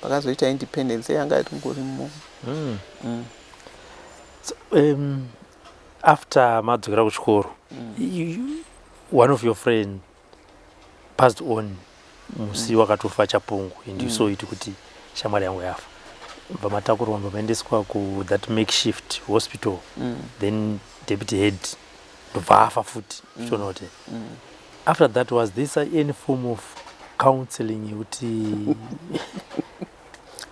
Pakazoita independence yanga iri ngori munhu. After madzokera kuchikoro, one of your friends passed on musi wakatofa Chapungu, and you saw it kuti shamwari yangu yafa. Vamatakurwa vamaendeswa ku that makeshift hospital. Then deputy head vafa futi. After that, was this any form of counseling yekuti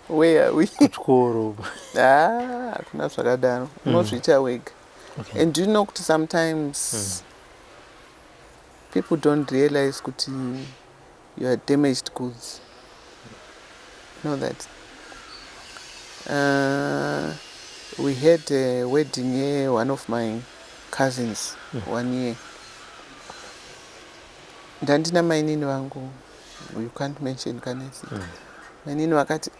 where are we? Kuchikoro. Kuna zvakadaro. Unozviita wega. Okay. And do you know kuti sometimes people don't realize kuti you are damaged goods. You know that? We had a wedding here, one of my cousins, 1 year. Ndandina mainini wangu, you can't mention kanesi. Mainini wakati,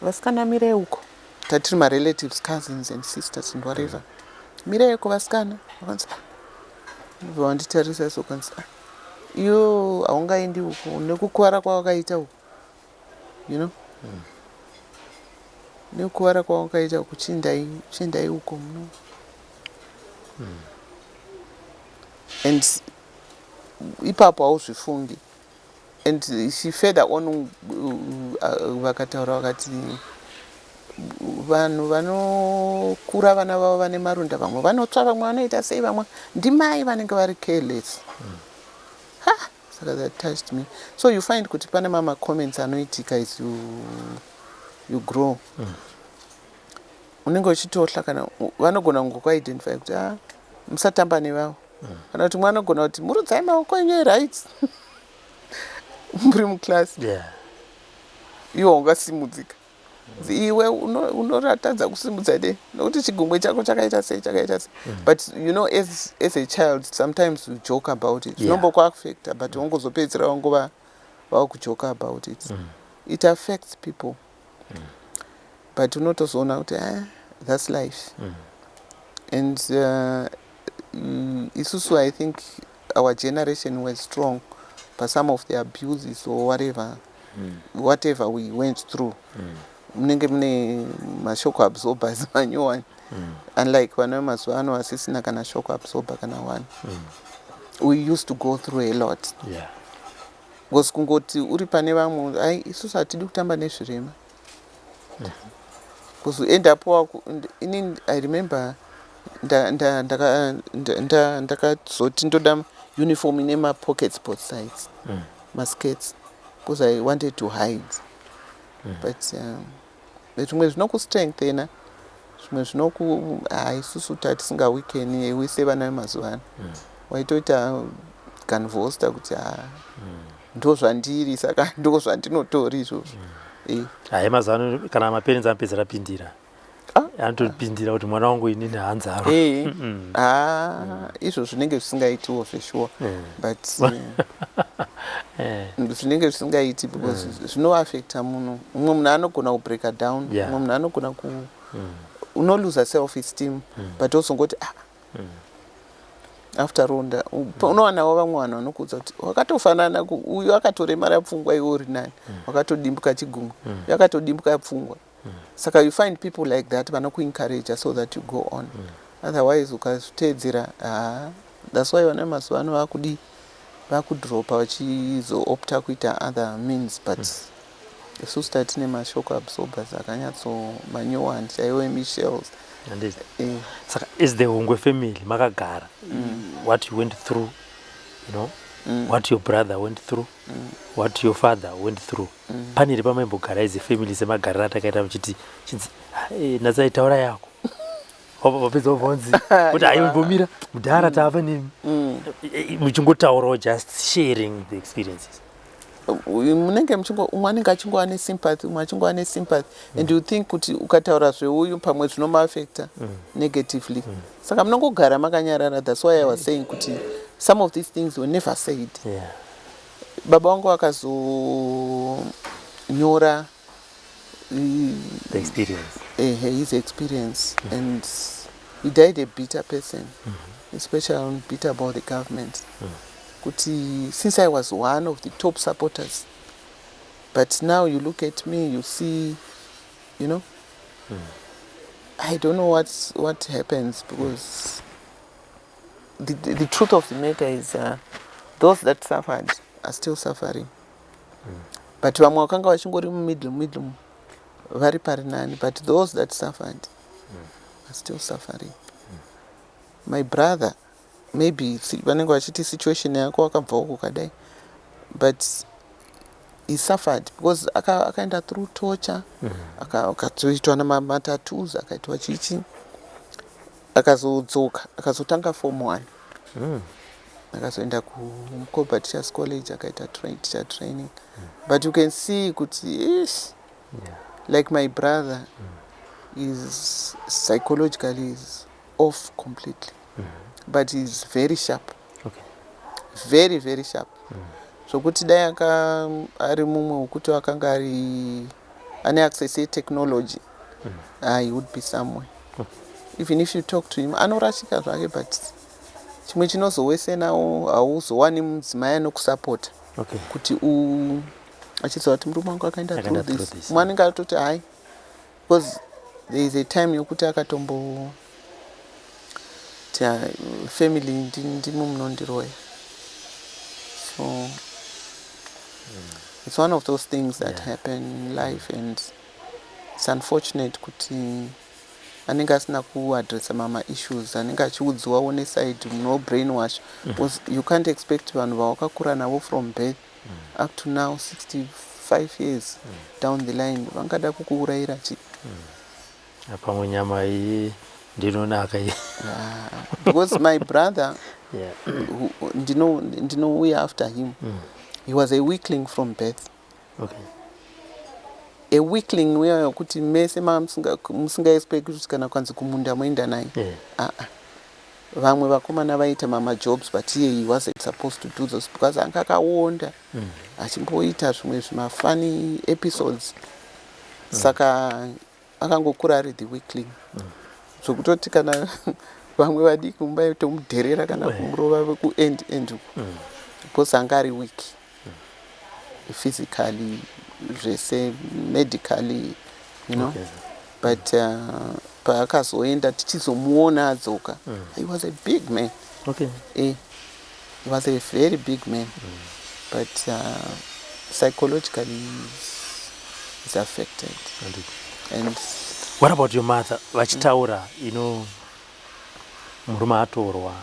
vasikana mire uko. Tatiri my relatives, cousins and sisters and whatever. Mire uko vasikana. Wakansi, vanditarisa so kansi, iyo haungaendi uko, nekukuwara kwawakaita uko. You know? Nekukuwara kwawakaita uko, chindai uko muno. And ipapo hauzvifungi. And she further on vakataura vakati vanhu vanokura vana vavo vane marunda, vamwe vanotsva, vamwe vanoita sei, vamwe ndimai vanenge vari careless. Saka that touched me. So you find kuti pane mama comments anoitika as you grow. Unenge uchitotla kana vanogona kungokuidentify kuti musatamba nevavo. Kana kuti mwana anogona kuti murudzai maoko enyu right. Muri muclass. Iwo ungasimudzika. Iwe unoratadza kusimudza de nokuti chigumwe chako chakaita sei. But you know, as a child sometimes you joke about it. Zvinombokuaffecta, but ungozopedzera wangova vakujoka about it. It affects people. But unotozoona kuti that's life. And isusu, I think our generation was strong, but some of the abuses or whatever we went through. Munenge mune mashoko absorbers manyowani. Unlike vana vemazuva ano asisina kana shoko absorber kana one. We used to go through a lot. Because kungoti uri pane vamwe, isusu hatidi kutamba nezvirema. Because we end up, I remember ndakazoti ndoda uniform ine ma pockets both sides, maskets, because I wanted to hide. But zvimwe zvinokustrengthena, zvimwe zvinoku isusu tatisinga weekend wese vana vemazuva ano. Waitoita canvasta kuti ndo zvandiri, saka ndo zvandinotori izvozvo. Mazuva ano kana maparents anopedzera pindira. Anotopindira kuti mwana wangu inini haanzaro. Izvo zvinenge zvisingaitiwo zveshuwa. But zvinenge zvisingaiti because zvinoaffecta munhu. Umwe munhu anogona kubreaka down, umwe munhu anogona unolose self esteem, but also ngoti after ronda unowana vamwe vanhu vanokuudza kuti wakatofanana uyu akatoremara pfungwa iwe uri nani wakatodimbuka chigumwe uyu akatodimbuka pfungwa saka you find people like that vanokuencourage so that you go on otherwise ukazviteedzera that's why vana mazuva ano vakudi vakudropa vachizoopta kuita other means but isusu tatine mashoko absorbers akanyatsomanyowani chaiwo emishells saka is the Hungwe family makagara what you went through, you know, what your brother went through, what your father went through, paniri pamaimbogara izi family semagarira takaita muchiti natsaitaura yako wapedza ubvonzi kuti aimbomira mudhara tava nemi muchingotaurawo just sharing the experiences. Munenge umwe anenge achingova nesympathy umwe achingova nesympathy and you think kuti ukataura zveuyu pamwe zvinomaafecta negatively saka munongogara makanyarara. That's why I was saying kuti some of these things were never said. Baba wangu akazonyora the experience, his experience and he died a bitter person, especially bitter about the government. Kuti since I was one of the top supporters, but now you look at me, you see, you know, I don't know what happens because the truth of the matter is those that suffered are still suffering. But vamwe vakanga vachingori middle vari pari nani, but those that suffered are still suffering. My brother, maybe vanenge vachiti situation yako wakabva uko kadai, but he suffered because akaenda through torture, akazoitwa namatattoos, akaitwa chichi, akazodzoka, akazotanga form 1, akazoenda kuMukoba Teachers College, akaita teacher training. But you can see kuti like my brother is psychologically is off completely. But he's very sharp. Very, very sharp. So kuti dai ari mumwe wekuti akanga ari ane access technology, he would be somewhere. Even if you talk to him, anorashika zvake, but chimwe chinozowesanawo hauzowani mudzimai anokusapota kuti achiziva kuti murume wangu akaenda through this. Mumwe anenge atoti hai, because there is a time yokuti akatombo family ndimo munondiroya. So it's one of those things that happen in life, and it's unfortunate kuti anenge asina kuaddressa mama issues, anenge achiudzwawo neside no brainwash, because you can't expect vanhu vawakakura navo from birth up to now 65 years down the line vangada kukuurayira chi pamwe nyama iyi ndinonaka because my brother ndinouya after him, he was a weakling from birth. A weakling uya yokuti mese musingaexpect kuti kana kwanzi kumunda moenda naye. Vamwe vakomana vaita mama jobs, but he wasn't supposed to do those because anga akaonda achimboita zvimwe zvimafani episodes, saka akangokura ari the weakling. Zvokutoti kana vamwe vadiki mumbayitomudherera kana kumurova kuend because anga ari weak physically, zvese medically, you know. But paakazoenda tichizomuona adzoka, he was a big man. He was a very big man, but psychologically he's affected. And what about your mother? Vachitaura, you know, murume atorwa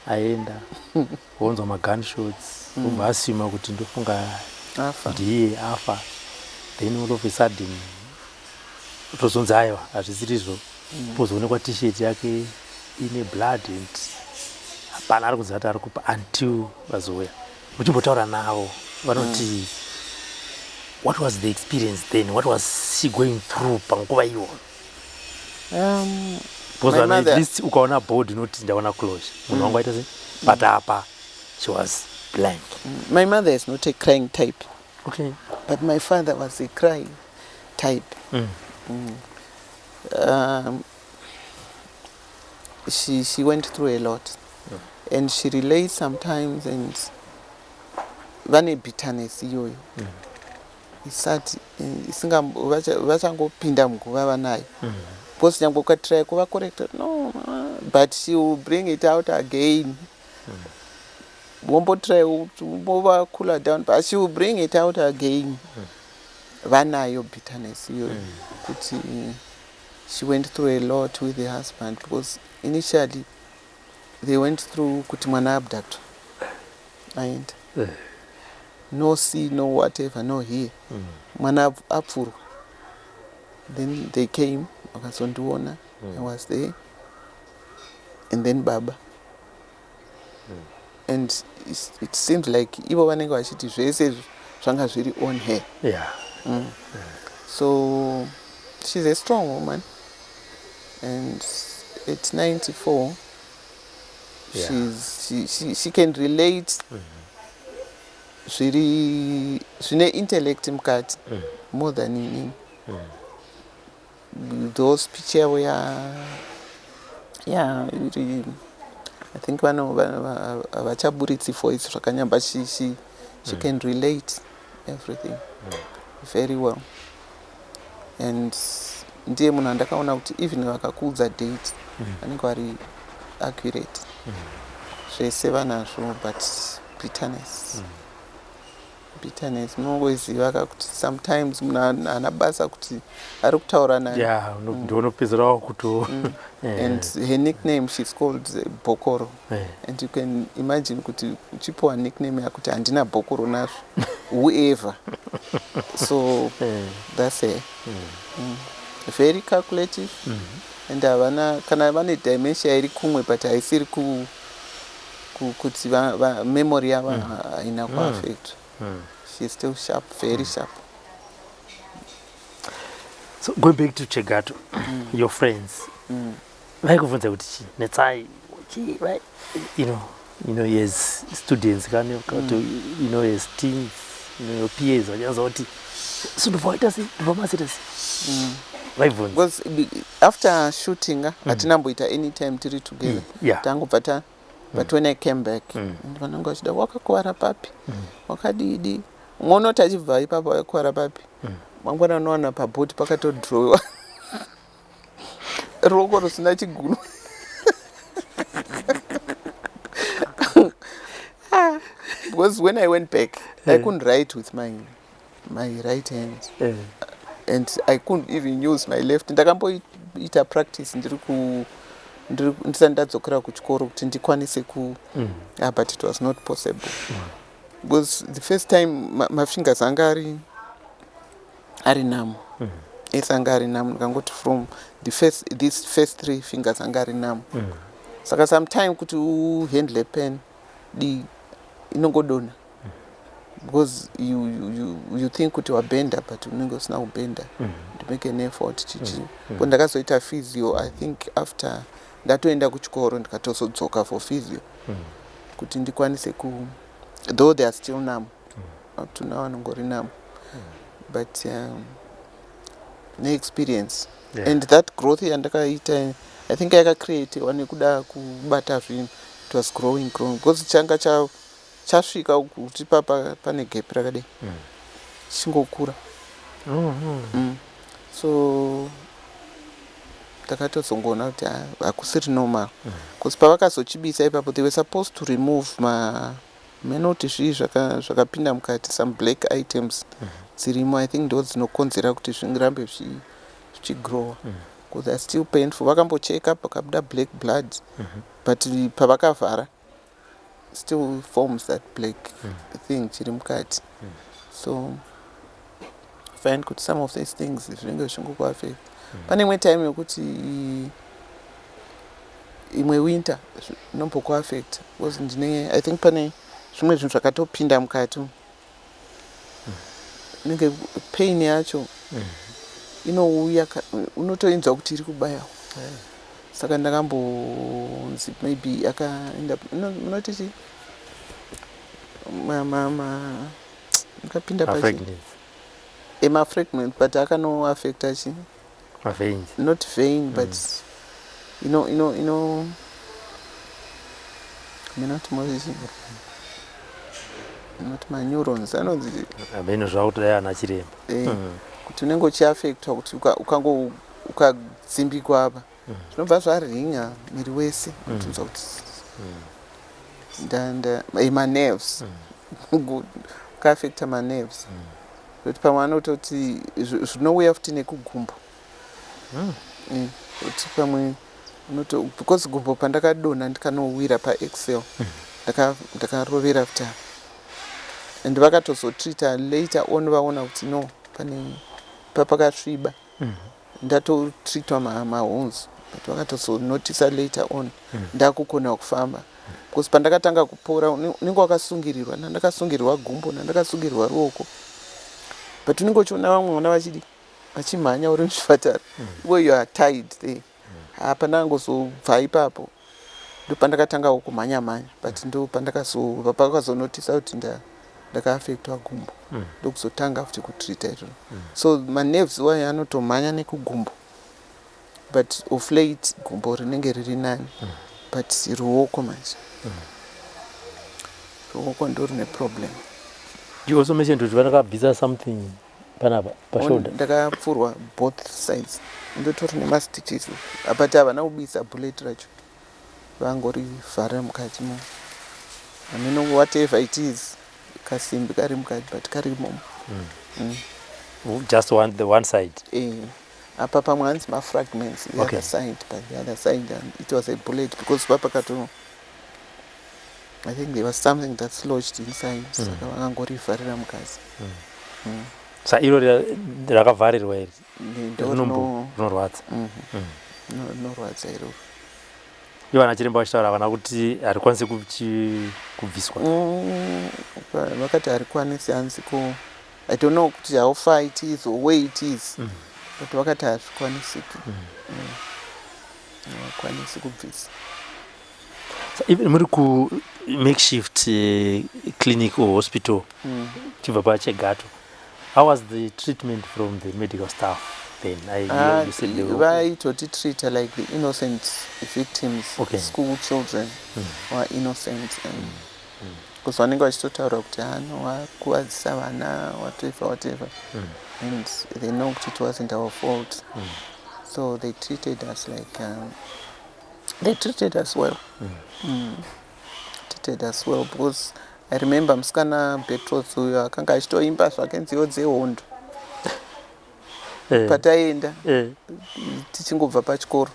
aenda wonzwa magunshots, asima kuti ndofunga ndiye afa, then all of a sudden utozonzi aiwa hazvisizvo, pozoonekwa t-shirt yake ine blood and hapana ari kuziva kuti ari kupa until vazouya. Muchimbotaura navo vanoti what was the experience then? What was she going through panguva iyoyo? Because at least ukaona board unoti ndaona closure, munhu wangu aita sei, but apa she was blank. My mother is not a crying type, but my father was a crying type. She went through a lot. And she relays sometimes and vane bitterness iyoyo isati vachangopinda muguva vanayo because nyangwe ukatry kuva corrected no but she will bring it out again wombotry wova cooler down but she will bring it out again vanayo bitterness iyoyo kuti she went through a lot with the husband because initially they went through kuti mwana abductwa and no see, no whatever, no hear. Mwana apfurwa. Then they came, wakazondiona, I was there. And then Baba. And it seems like ivo vanenge vachiti zvese zvanga zviri on her. Yeah. So she's a strong woman. And at 94, she can relate zvine intellect mukati more than inini though speech yavo iri I think vachaburitsi voice zvakanyamba she can relate everything very well and ndiye munhu andakaona kuti even vakakuudza date vanenge vari accurate zvese vanazvo but bitterness munongoziva kuti sometimes munhu ana basa kuti ari kutaura naye ndonopedzerawo kuti and her nickname she's called Bokoro and you can imagine kuti uchipiwa nickname yakuti handina bhokoro nazvo whoever so that's her very calculative and havana kana vane dementia iri kumwe but haisiri kuti memory yavo haina kuaffect she's still sharp, very sharp. So going back to Chegato, your friends, vaikubvunza kuti chi netsai right, you know yes students can you know yes teams, you know your peers vachaanza kuti sindobvaita sei ndobvamasi vaibvunza because after shooting hatinamboita any time tiri together tangobva but when I came back vanenge vachida wakakuwara papi wakadidi unoti achibva ipapo wakakuwara papi mangwana unowana pabhoti pakatodhirowiwa ruoko rusina chigunwe because when I went back I couldn't write with my right hand and I couldn't even use my left. Ndakamboita practice ndisati ndadzokera kuchikoro kuti ndikwanise but it was not possible because the first time my fingers anga ari namo anga ari namo ndikangoti from these first 3 fingers anga ari namo saka sometime kuti uhandle pen inongodona because you think kuti wabenda but unenge usina kubenda to make an effort chichi but ndakazoita physio I think after ndatoenda kuchikoro ndikatozodzoka for physio kuti ndikwanise though they are still numb up to now anongori numb but ne experience and that growth yandakaita I think yakacreate nekuda kubata zvinhu it was growing because changa chasvika kuti pane gap rakadai chingokura so takatozongoona kuti hakusiri normal because pavakazochibisa ipapo they were supposed to remove menoti zvii zvakapinda mukati some black items dzirimo I think ndo dzinokonzera kuti zvingirambe zvichigrowa because they're still painful vakambocheka pakabuda black blood but pavakavhara still forms that black thing chiri mukati so find kuti some of these things zvinenge zvingokuaffect pane imwe time yokuti imwe winter inombokuaffect because I think pane zvimwe zvinhu zvakatopinda mukati inenge pain yacho inouya unotoinzwa kuti iri kubaya saka ndakambonzi maybe akaenda unoti chi ndakapinda pachi fragment but akanoaffecta chi veins not vein but Not motion. Not my neurons. Anonzi. Beno zvauti dai ana chiremba. Kuti unenge uchiafectwa kuti ukadzimbikwa apa. Zvinobva zvarinya miri wese. Kutunza kuti my nerves. Good. Ukaafecta my nerves. Kuti pamwe anototi zvinouya futi nekugumbo. Kuti pamwe because gumbo pandakadonha ndikanowira paexcel ndakarovera futi and vakatozotreata later on vaona kuti no pane papakasviba ndatotreatwa mahonzo but vakatozonotisa later on ndakukona kufamba because pandakatanga kupora unenge wakasungirirwa ndakasungirirwa gumbo ndakasungirirwa ruoko but unenge uchiona vamwe vona vachimhanya uri muchipatara iwe you are tied there pandangozobva ipapo ndopandakatanga kumhanya but ndopakazonotisa kuti ndakaafectwa gumbo ndokuzotanga futi kutreata izvo so manerves wayo anotomhanya nekugumbo but of late gumbo rinenge riri nani but ruoko manje ruoko ndo rine problem. You also mentioned kuti vanakabvisa something panapa pashoulder. Ndakapfurwa both sides ndotori nemastitches but havana kubisa bullet racho vangori vhara mukati mo I mean whatever it is kasimbi kari mukati but karimo just the one side apa pamwe hanzi mafragments the other side but the other side and it was a bullet because papakato I think there was something that's lodged inside saka vangori vharira mukati sa iro rakavharirwa iri rinorwadza norwadza iro ivo ana chiremba vachitaura kana kuti harikwanisi kubviswa vakati harikwanisi hanzi I don't know kuti how far it is or where it is but vakati hazvikwanisiki havakwanisi kubvisa muri ku-makeshift clinic or hospital chibva paChegato. How was the treatment from the medical staff then? You said they were treat like the innocent victims, school children who are innocent. Because vanenge vachitotaura kuti wakuvadzisa vana whatever and they know that it wasn't our fault. So they treated us like they treated us well. Treated us well because I remember musikana Petros uyo akanga achitoimba zvake nziyo dzehondo pataenda tichingobva pachikoro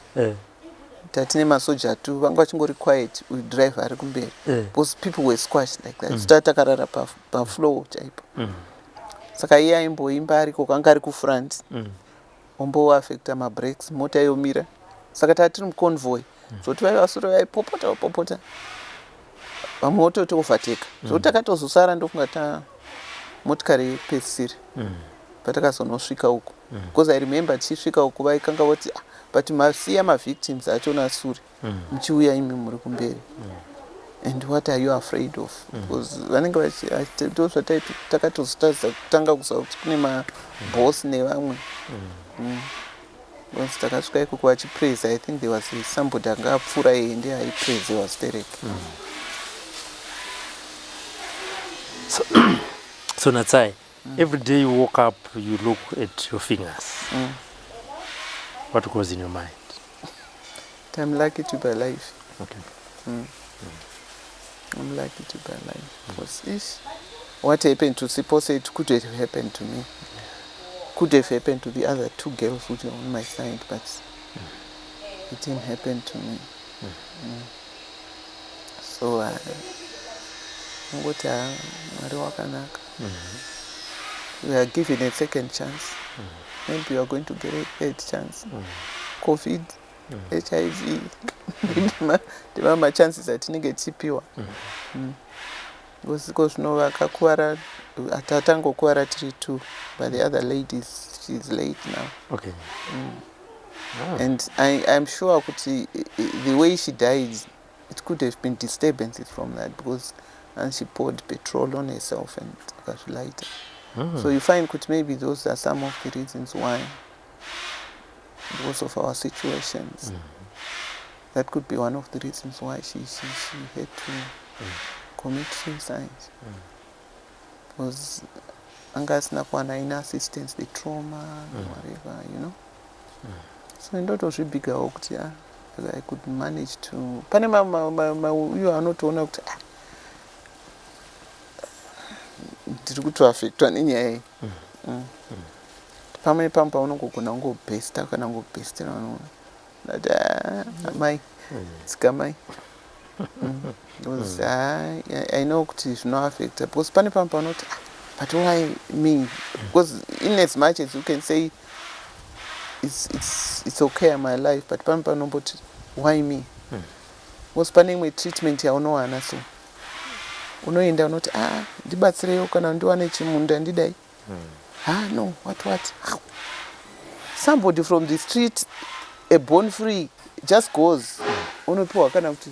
tatine masoja 2 vanga vachingori quiet uyu driver ari kumberi because people were squashed like that so takarara pafloor chaipo saka iye aimboimba ariko kanga ari kufront omboafecta mabreaks mota yomira saka tatiri muconvoy zoti vaivasoro vaipopota vamwe vototi overtake so takatozosara ndokunga motikari yepesiri patakazonosvika uko because I remember tichisvika uko vaikanga voti but masiya mavictims achona sure muchiuya imi muri kumberi and what are you afraid of because vanenge takatozotadza kutanga kuziva kuti kune maboss nevamwe once takasvika ikoko vachipraise I think there was somebody anga apfuura ende aipraise was Derek. So Natsai, every day you woke up, you look at your fingers. What goes in your mind? I'm lucky to be alive. Okay. I'm lucky to be alive. Because what happened to Sipo said could have happened to me. Could have happened to the other 2 girls who were on my side, but it didn't happen to me. So we are given a second chance. Maybe we are going to get a third chance. COVID, HIV, there are chances that you get chipiwa. Because no akakuara atatango kuara 3-2, but the other lady she's late now. Okay. And I'm sure the way she died, it could have been disturbances from that because and she poured petrol on herself and got lighter. So you find maybe those are some of the reasons why, because of our situations. That could be one of the reasons why she had to commit suicide. Because angasina kuwana ina assistance, the trauma, whatever, you know. So in lot of bigger okuti I could manage to. Pane you are not one okuti ndiri kutoaffectwa nenyaya iyi. Pamwe pampa unongogona kungobhesta kana kungobhestera vanhu that amai sikamai. Because I know kuti zvinoaffecta because pane pampa unoti but why me? Because in as much as you can say it's okay in my life, but pampa unomboti why me? Because pane imwe treatment yaunowana so unoenda unoti ndibatsirewo kana ndiwane chimunda ndidai. No, what? Somebody from the street, a born free, just goes. Unopiwa kana kuti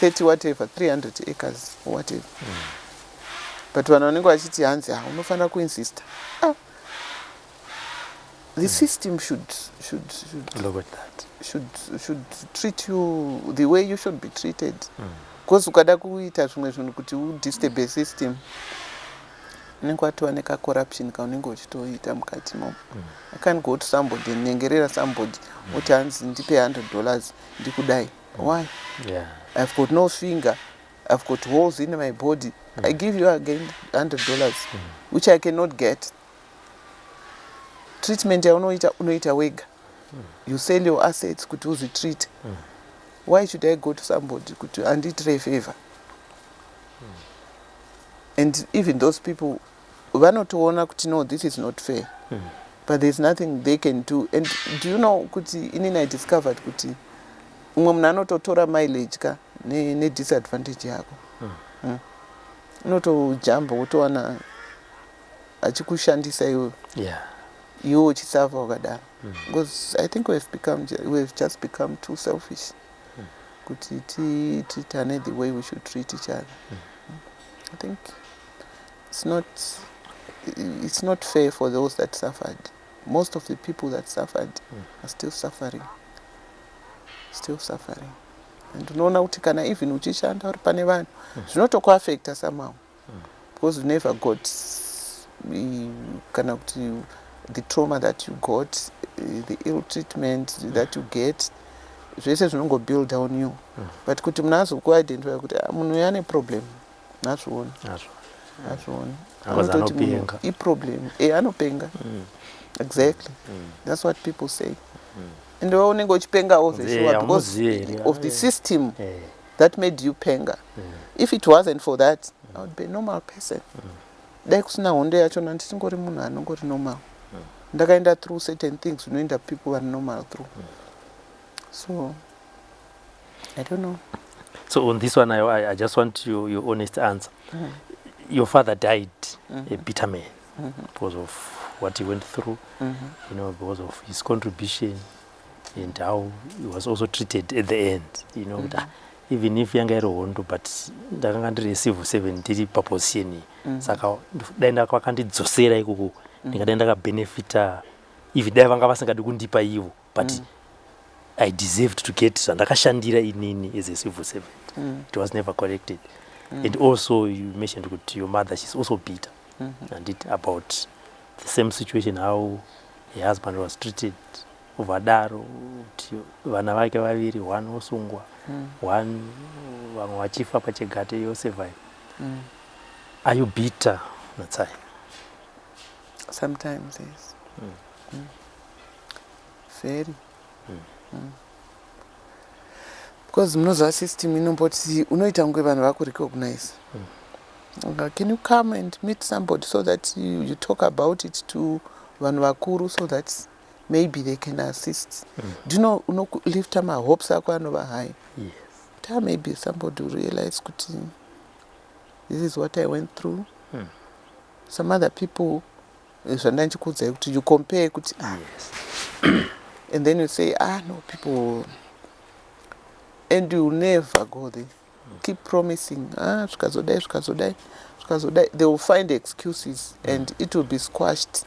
30 whatever, 300 acres or whatever. But vanhu vanenge vachiti hanzi unofanira kuinsista. The system should look at that. Should treat you the way you should be treated. Because ukada kuita zvimwe zvinhu kuti udisturb a system, unenge watova nekacorruption kaunenge uchitoita mukati mo. I can't go to somebody and nyengerera somebody uti hanzi ndipe $100 ndikudai. Why? Yeah. I've got no finger, I've got holes in my body. I give you again $100 which I cannot get. Treatment unoita wega. You sell your assets kuti uzitreat. Why should I go to somebody kuti anditire favor? And even those people vanotoona kuti no, this is not fair. But there's nothing they can do. And do you know kuti inini I discovered kuti umwe munhu anototora mileage ka ne disadvantage yako. Unotojamba wotowana achikushandisa iwe. Yeah. You uchisava wakadaro. Because I think we've just become too selfish. Kuti treatane the way we should treat each other. I think it's not fair for those that suffered. Most of the people that suffered are still suffering. And unoona kuti kana even uchishanda uri pane vanhu zvinotokuaffecta somehow. Because you never got kana kuti the trauma that you got, the ill treatment that you get, zvese zvinongo build on you. But kuti munhu azokuidentify kuti munhu uyu ane problem, nazviona. Anopenga. I-problem. Anopenga. Exactly. That's what people say. And unenge uchipengawo zveshuwa because of the system that made you penga. If it wasn't for that, I would be a normal person. Dai kusina hondo yachona ndisingori munhu anongori normal. Ndakaenda through certain things unoenda people are normal through. So I don't know. So on this one, I just want your honest answer. Your father died a bitter man because of what he went through, you know, because of his contribution and how he was also treated at the end, you know. Even if yanga iri hondo, but ndakanga ndiri civil servant ndiri paposition saka daenda kwakandidzosera ikoko ndikadaenda kabenefita if dai vanga vasingadi kundipa ivo, but I deserved to get zvandakashandira inini as a civil servant. It was never corrected. And also you mentioned to your mother, she's also bitter and it about the same situation, how her husband was treated ovadaro, vana vake vaviri, one osungwa, one vamwe vachifa pachigate yo survive. Are you bitter Natsai? Sometimes yes. Very. Because mnoza system inomboti unoita ngwe vanhu vakurecognize. Can you come and meet somebody so that you talk about it to vanhu vakuru so that maybe they can assist? Do you know lift my hopes ako anova high? Yes. But maybe somebody will realize kuti this is what I went through. Some other people you compare kuti yes. And then you say no, people, and you never go there. Keep promising they will find excuses and it will be squashed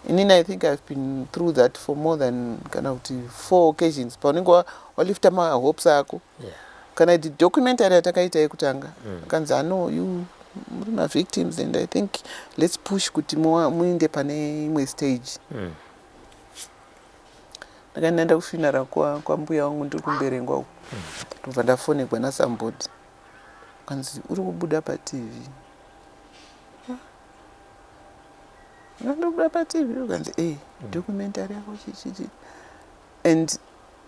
inini I think I've been through that for more than kana kuti 4 occasions paunenge walifta mahopes ako kana iti documentary atakaita yekutanga akanzi ano you muri mavictims and I think let's push kuti muinde pane imwe stage. Ndakaenda kufinara kwambuya wangu ndiri kuMberengwa uko ndobva ndafonegwa nasambodi akanzi uri kubuda paTV. Ndobuda paTV ukanzi documentary yako chichichi and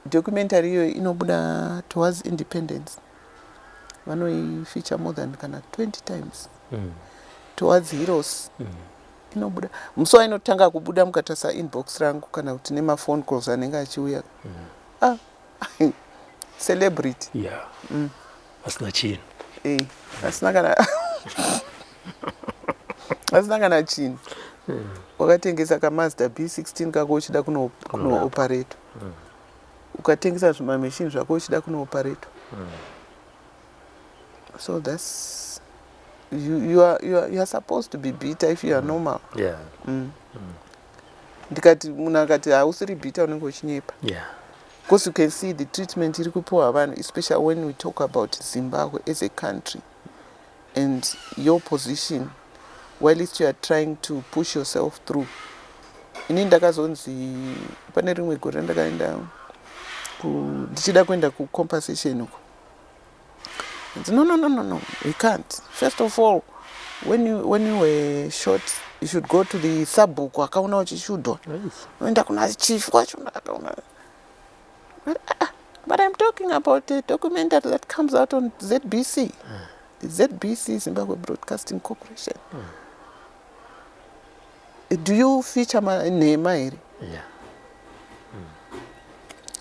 documentary iyoyo inobuda towards independence vanoifeature more than kana 20 times towards heroes inobuda musi wainotanga kubuda mukatasa inbox rangu kana kuti nemafone calls anenge achiuya celebrity asina chinhu asina kana chinhu wakatengesa kaMazda B16 kako uchida kuno operator ukatengesa zvimamachine zvako uchida kuno operator so that's you are supposed to be bitter if you are normal. Ndikati munhu akati hausiri bitter unenge uchinyepa because you can see the treatment iri kupiwa vanhu especially when we talk about Zimbabwe as a country and your position while you are trying to push yourself through. Ini ndakazonzi pane rimwe gore ndakaenda ndichida kuenda kucompensation uko. No, we can't. First of all, when you were shot, you should go to the sub-book wakaona uchishudwa. Uenda kuna chief wacho ndakaona. But I'm talking about a documentary that comes out on ZBC. The ZBC, Zimbabwe Broadcasting Corporation. Do you feature Nema here?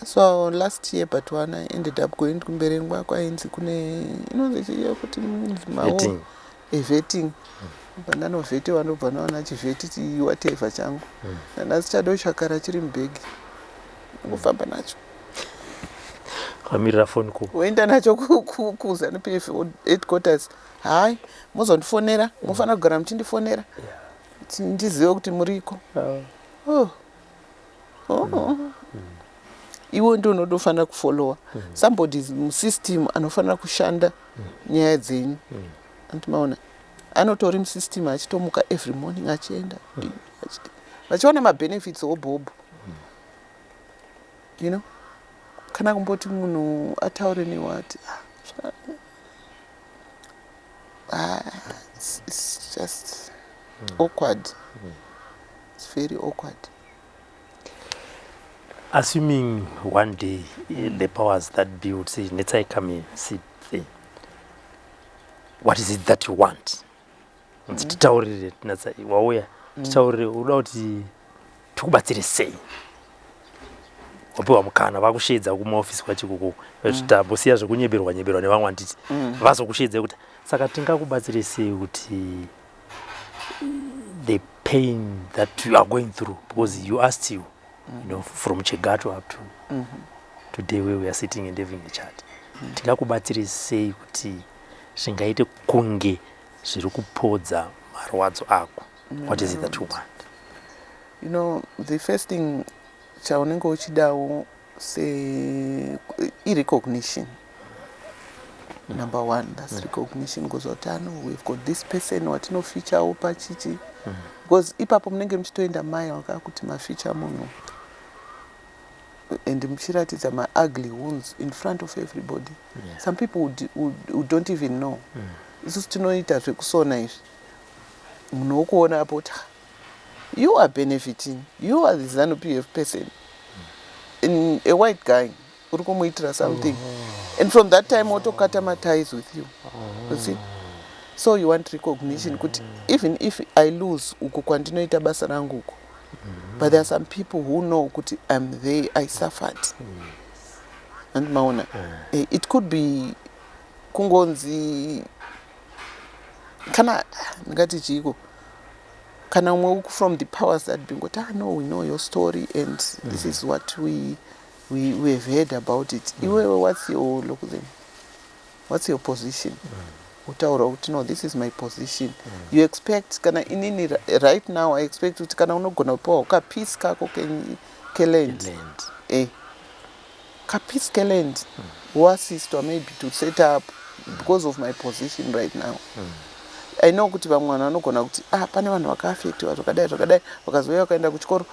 So last year but one I ended up going to Mberengwa kwainzi kune inonzi kuti mawo vetting bandano vete vanobva naona chiveti whatever changu ndanasi chadoshakara chiri mbegi ngofamba nacho kamirira phone call woenda nacho kuza nepf headquarters hai muzondifonera mufana kugara muchindifonera ndizive kuti muriko iwe ndio unodofana kufollowa somebody system anofana kushanda nyaya dzenyu antimaona anotori system achitomuka every morning achienda vachiona mabenefits obobo you know kana kumboti munhu ataure newati it's just awkward. It's very awkward. Assuming one day the powers that be would say, let's say come here, sit there. What is it that you want? Titaurire tinatsa wauya titaurire uda kuti tikubatsire sei. Wapiwa mukana vakushedza kumaofisi kwachikuku tambosiya zvekunyeberwa nevamwe anditi vazokushedza kuti saka tingakubatsire sei kuti the pain that you are going through because you asked you know from Chegato up to today where we are sitting and having a chat tingakubatsire sei kuti zvingaite kunge zviri kupodza marwadzo ako. What is it that you want? You know, the first thing chaunenge uchidawo say recognition. Number one, that's recognition. Because we've got this person what no feature opachichi. Because ipapo mnenge mchitoenda mai wakakuti ma feature muno. And mchiratidza ma ugly wounds in front of everybody. Some people who don't even know. Isusu tinoita zvekusona izvi. Munhu wokuona apo kuti you are benefiting. You are the ZANU-PF person. In a white guy, uri kumuitira something. And from that time, otokata my ties with you. You see? So you want recognition. Even if I lose, uku continuita basa rangu uku. But there are some people who know kuti I'm there, I suffered. And maona. It could be kungonzi kana ngati chiko. Kana umwe from the powers that be got, no, we know your story and this is what we've heard about it. What's your look then? What's your position? utaura kuti no, this is my position. You expect kana inini right now I expect kuti kana unogona kupawo kapiece kako keland kapiece keland woassistwa maybe to set up because of my position right now. I know kuti vamwe vanhu vanogona kuti pane vanhu vakaafectiwa zvakadai vakazouya vakaenda kuchikoro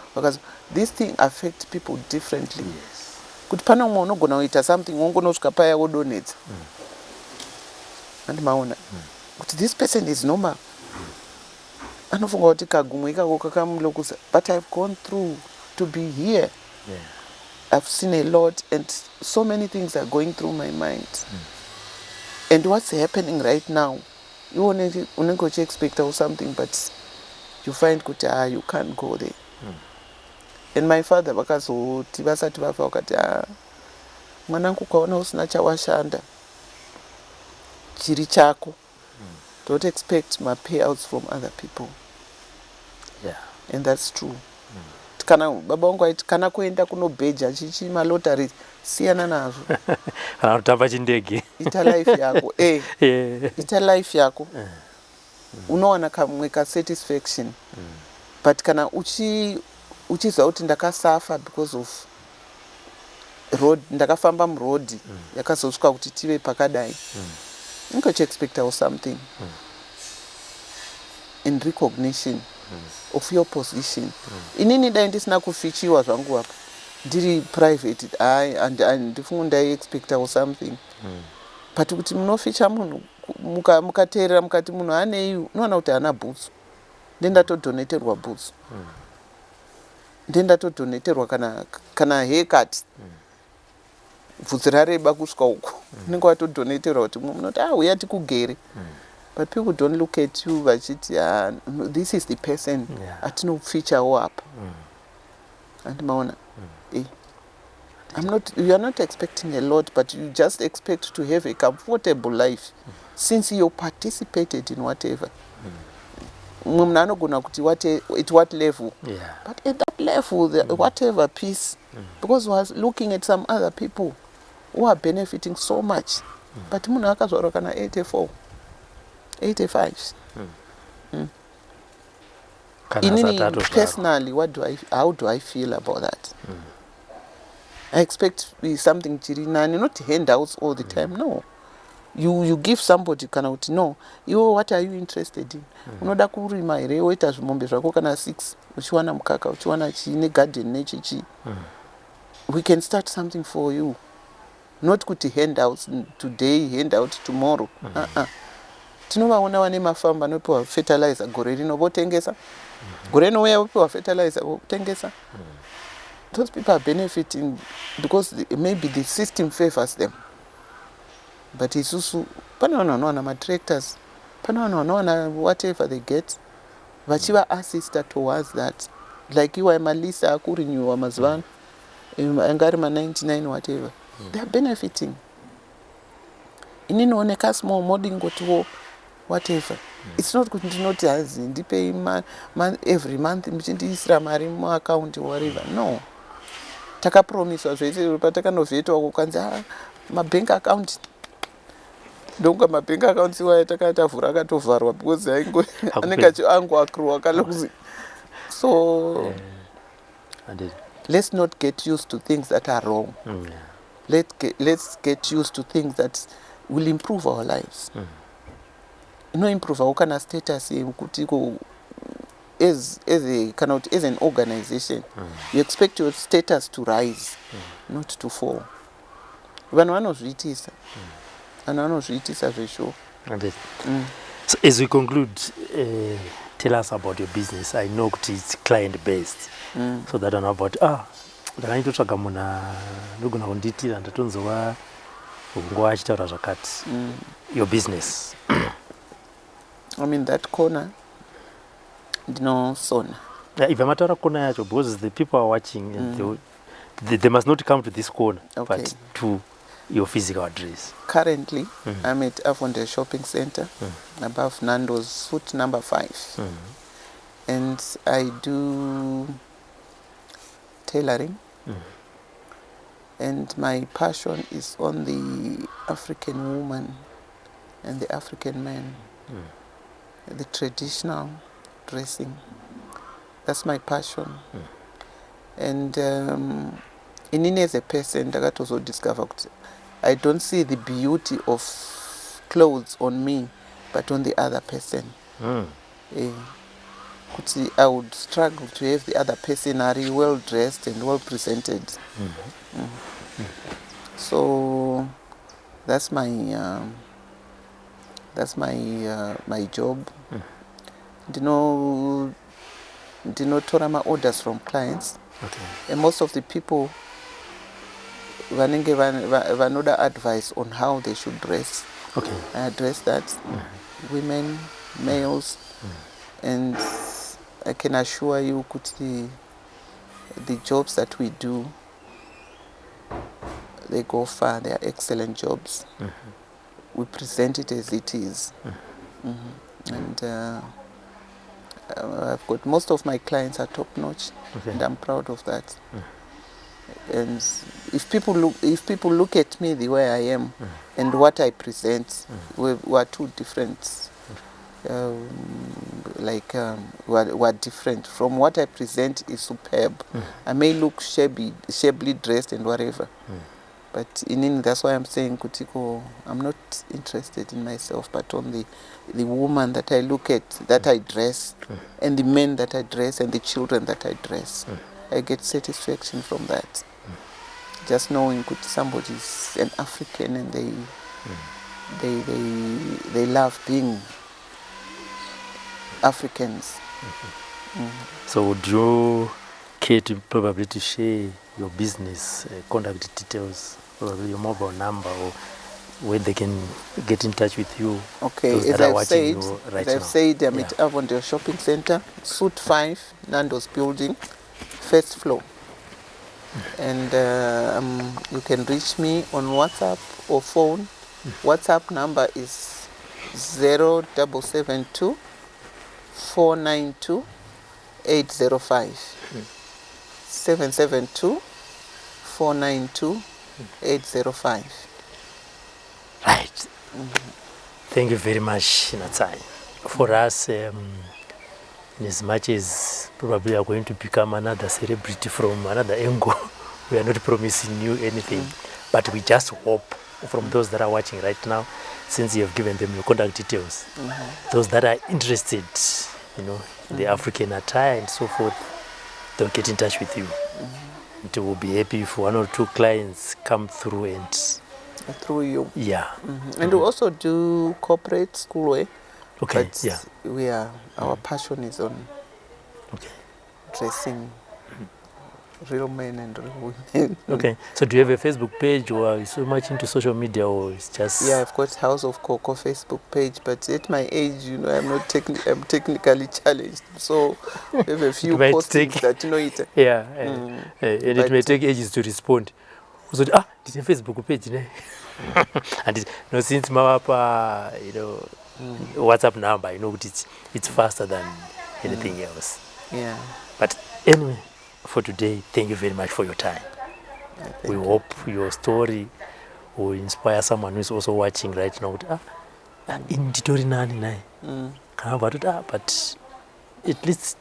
this thing affect people differently. Kuti pane umwe unogona kuita something wongonosvika paya wodonedza andimaona kuti this person is normal, anofunga kuti kagumwe ikako kakamulokusa, but I've gone through to be here. I've seen a lot and so many things are going through my mind. And what's happening right now, you unenge uchiexpecta something but you find kuti you can't go there. And my father vakazoti vasati vafa vakati mwanangu ukaona usina chawashanda chiri chako, don't expect my payouts from other people. And that's true. Kana baba wangu aiti kana kuenda kunobheja chichi malotari siyana nazvo. Kana kutamba chindege. Ita life yako. Ita life yako. Unowana kamwe ka satisfaction. But kana uchiziva kuti ndakasafa because of road, ndakafamba muroad yakazosvika kuti tive pakadai. Ungochiexpecta something in recognition of your position. Inini dai ndisina kufichiwa zvangu apa ndiri private ndifunga ndaiexpecta something. But kuti munoficha munhu mukateerera mukati munhu anei, unoona kuti hana bhutsu, ndendatodoneterwa bhutsu, ndendatodoneterwa kana haircut, bvudzi rareba kusvika uko, unenge watodoneterwa kuti munoti uya tikugere. But people don't look at you vachiti this is the person atinopfichawo apa. Andimaona you are not expecting a lot, but you just expect to have a comfortable life since you participated in whatever. Munhu anogona kuti at what level, but at that level whatever piece, because we are looking at some other people who are benefiting so much. But munhu akazvarwa kana 84 85. Personally, how do I feel about that? I expect something chirinani, not handouts all the time. No, you give somebody kana kuti no, what are you interested in? Unoda kurima here woita zvimombe zvako kana 6 uchiwana mukaka uchiwana chine garden nechichi. We can start something for you, not kuti handouts today, handout tomorrow. Tinovaona vane mafamba anopiwa fertilizer gore rino votengesa, gore rinouya vopiwa fertilizer votengesa. Those people are benefiting because maybe the system favors them. But isusu pane vanhu vanowana matractors, pane vanhu vanowana whatever they get, vachiva assista towards that. Like iwa malisa akurenewa mazuva ano angari ma99 whatever, they are benefiting. Ininooneka small modingotiwo whatever. It's not kuti ndinoti hazi ndipei every month muchindiisira mari muaccount whatever. No, takapromiswa zvese patakandovhetwa kukanzi mabank account ndonga mabank accounts iwaya takatavhura akatovharwa because anenge angu accrue akalokuzi. So let's not get used to things that are wrong. Let's get used to things that will improve our lives. Improve our kind of status as an organization. You expect your status to rise, not to fall. Vanhu vanozviitisa, zvesho. So as we conclude, tell us about your business. I know it's client based, so that I know about ndakaitotsvaga munhu ndogona kundiitira ndatonzwa nguva achitaura zvakati. Your business. I'm in that corner. Ndinosona. If I'm at corner yacho, because the people are watching, and they must not come to this corner, but to your physical address. Currently, I'm at Avonde Shopping Center, above Nando's, foot number 5. And I do tailoring. And my passion is on the African woman and the African man, the traditional dressing. That's my passion. And inini as a person, ndakatozo discover kuti I don't see the beauty of clothes on me, but on the other person. Kuti I would struggle to have the other person are well dressed and well presented. So that's my my job. Ndinotora my orders from clients. And most of the people vanenge vanoda advice on how they should dress. I address that. Women, males, and I can assure you kuti the jobs that we do, they go far. They are excellent jobs. We present it as it is. And I've got most of my clients are top notch, and I'm proud of that. And if people look at me the way I am and what I present, we are two different. We're different. From what I present is superb. I may look shabbily dressed and whatever. But that's why I'm saying, Kutiko, I'm not interested in myself, but on the woman that I look at, that I dress, and the men that I dress, and the children that I dress. I get satisfaction from that. Just knowing somebody is an African and they love being Africans. So would you care to probably to share your business contact details, probably your mobile number, or where they can get in touch with you? Okay, as I've said, I'm at Avondale Shopping Center, Suite 5, Nando's Building, first floor. And you can reach me on WhatsApp or phone. WhatsApp number is 0772 492 805. 772 492 805. Right. Thank you very much, Natsai. For us, in as much as probably you are going to become another celebrity from another angle, we are not promising you anything, but we just hope from those that are watching right now, since you have given them your contact details, those that are interested, in the African attire and so forth, they'll get in touch with you. It will be happy if one or two clients come through and through you. Yeah. And we also do corporate schoolwear. Okay. But our passion is on dressing real men and real women. Okay. So do you have a Facebook page, or are you so much into social media, or it's just? Yeah, I've got House of Coco Facebook page, but at my age, I'm not I'm technically challenged, so I have a few postings that it. Yeah, and it may take ages to respond. So did you have Facebook page? And since Mawapa, WhatsApp number, it's faster than anything else. Yeah. But anyway, for today, thank you very much for your time. We hope your story will inspire someone who is also watching right now. But at least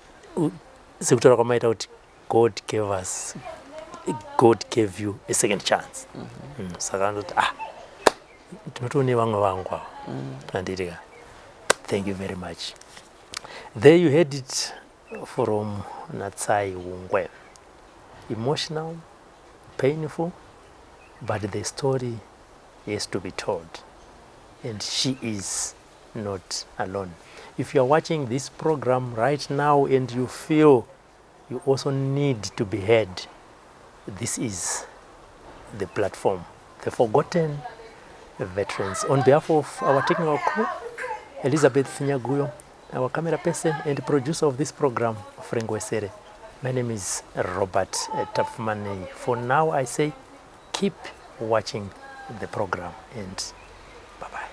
God gave you a second chance. Thank you very much. There you heard it from Natsai Wungwe. Emotional, painful, but the story has to be told. And she is not alone. If you are watching this program right now and you feel you also need to be heard, this is the platform. The Forgotten Veterans. On behalf of our technical crew, Elizabeth Nyaguyo, our camera person and producer of this program, Mberengwa, my name is Robert Tafmani. For now, I say keep watching the program and bye-bye.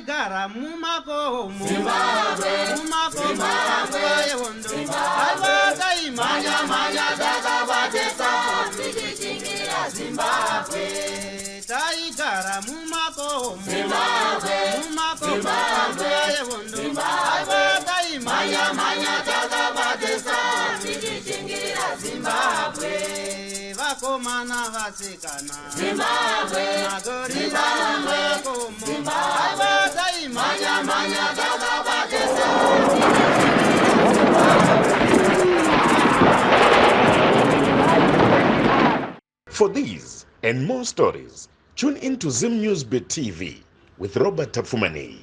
taigara mumakomo mumakomo panguva yehondo aiva taimhanya mhanya takabatesa tichichingira zimbabwe taigara mumakomo mumakomo panguva yehondo aiva taimhanya mhanya takabatesa tichichingira zimbabwe vakomana vasikana magorira mumakomo aiva taimhanya mhanya takabatesa For these and more stories, tune in to Zim News Bit TV with Robert Tafumani.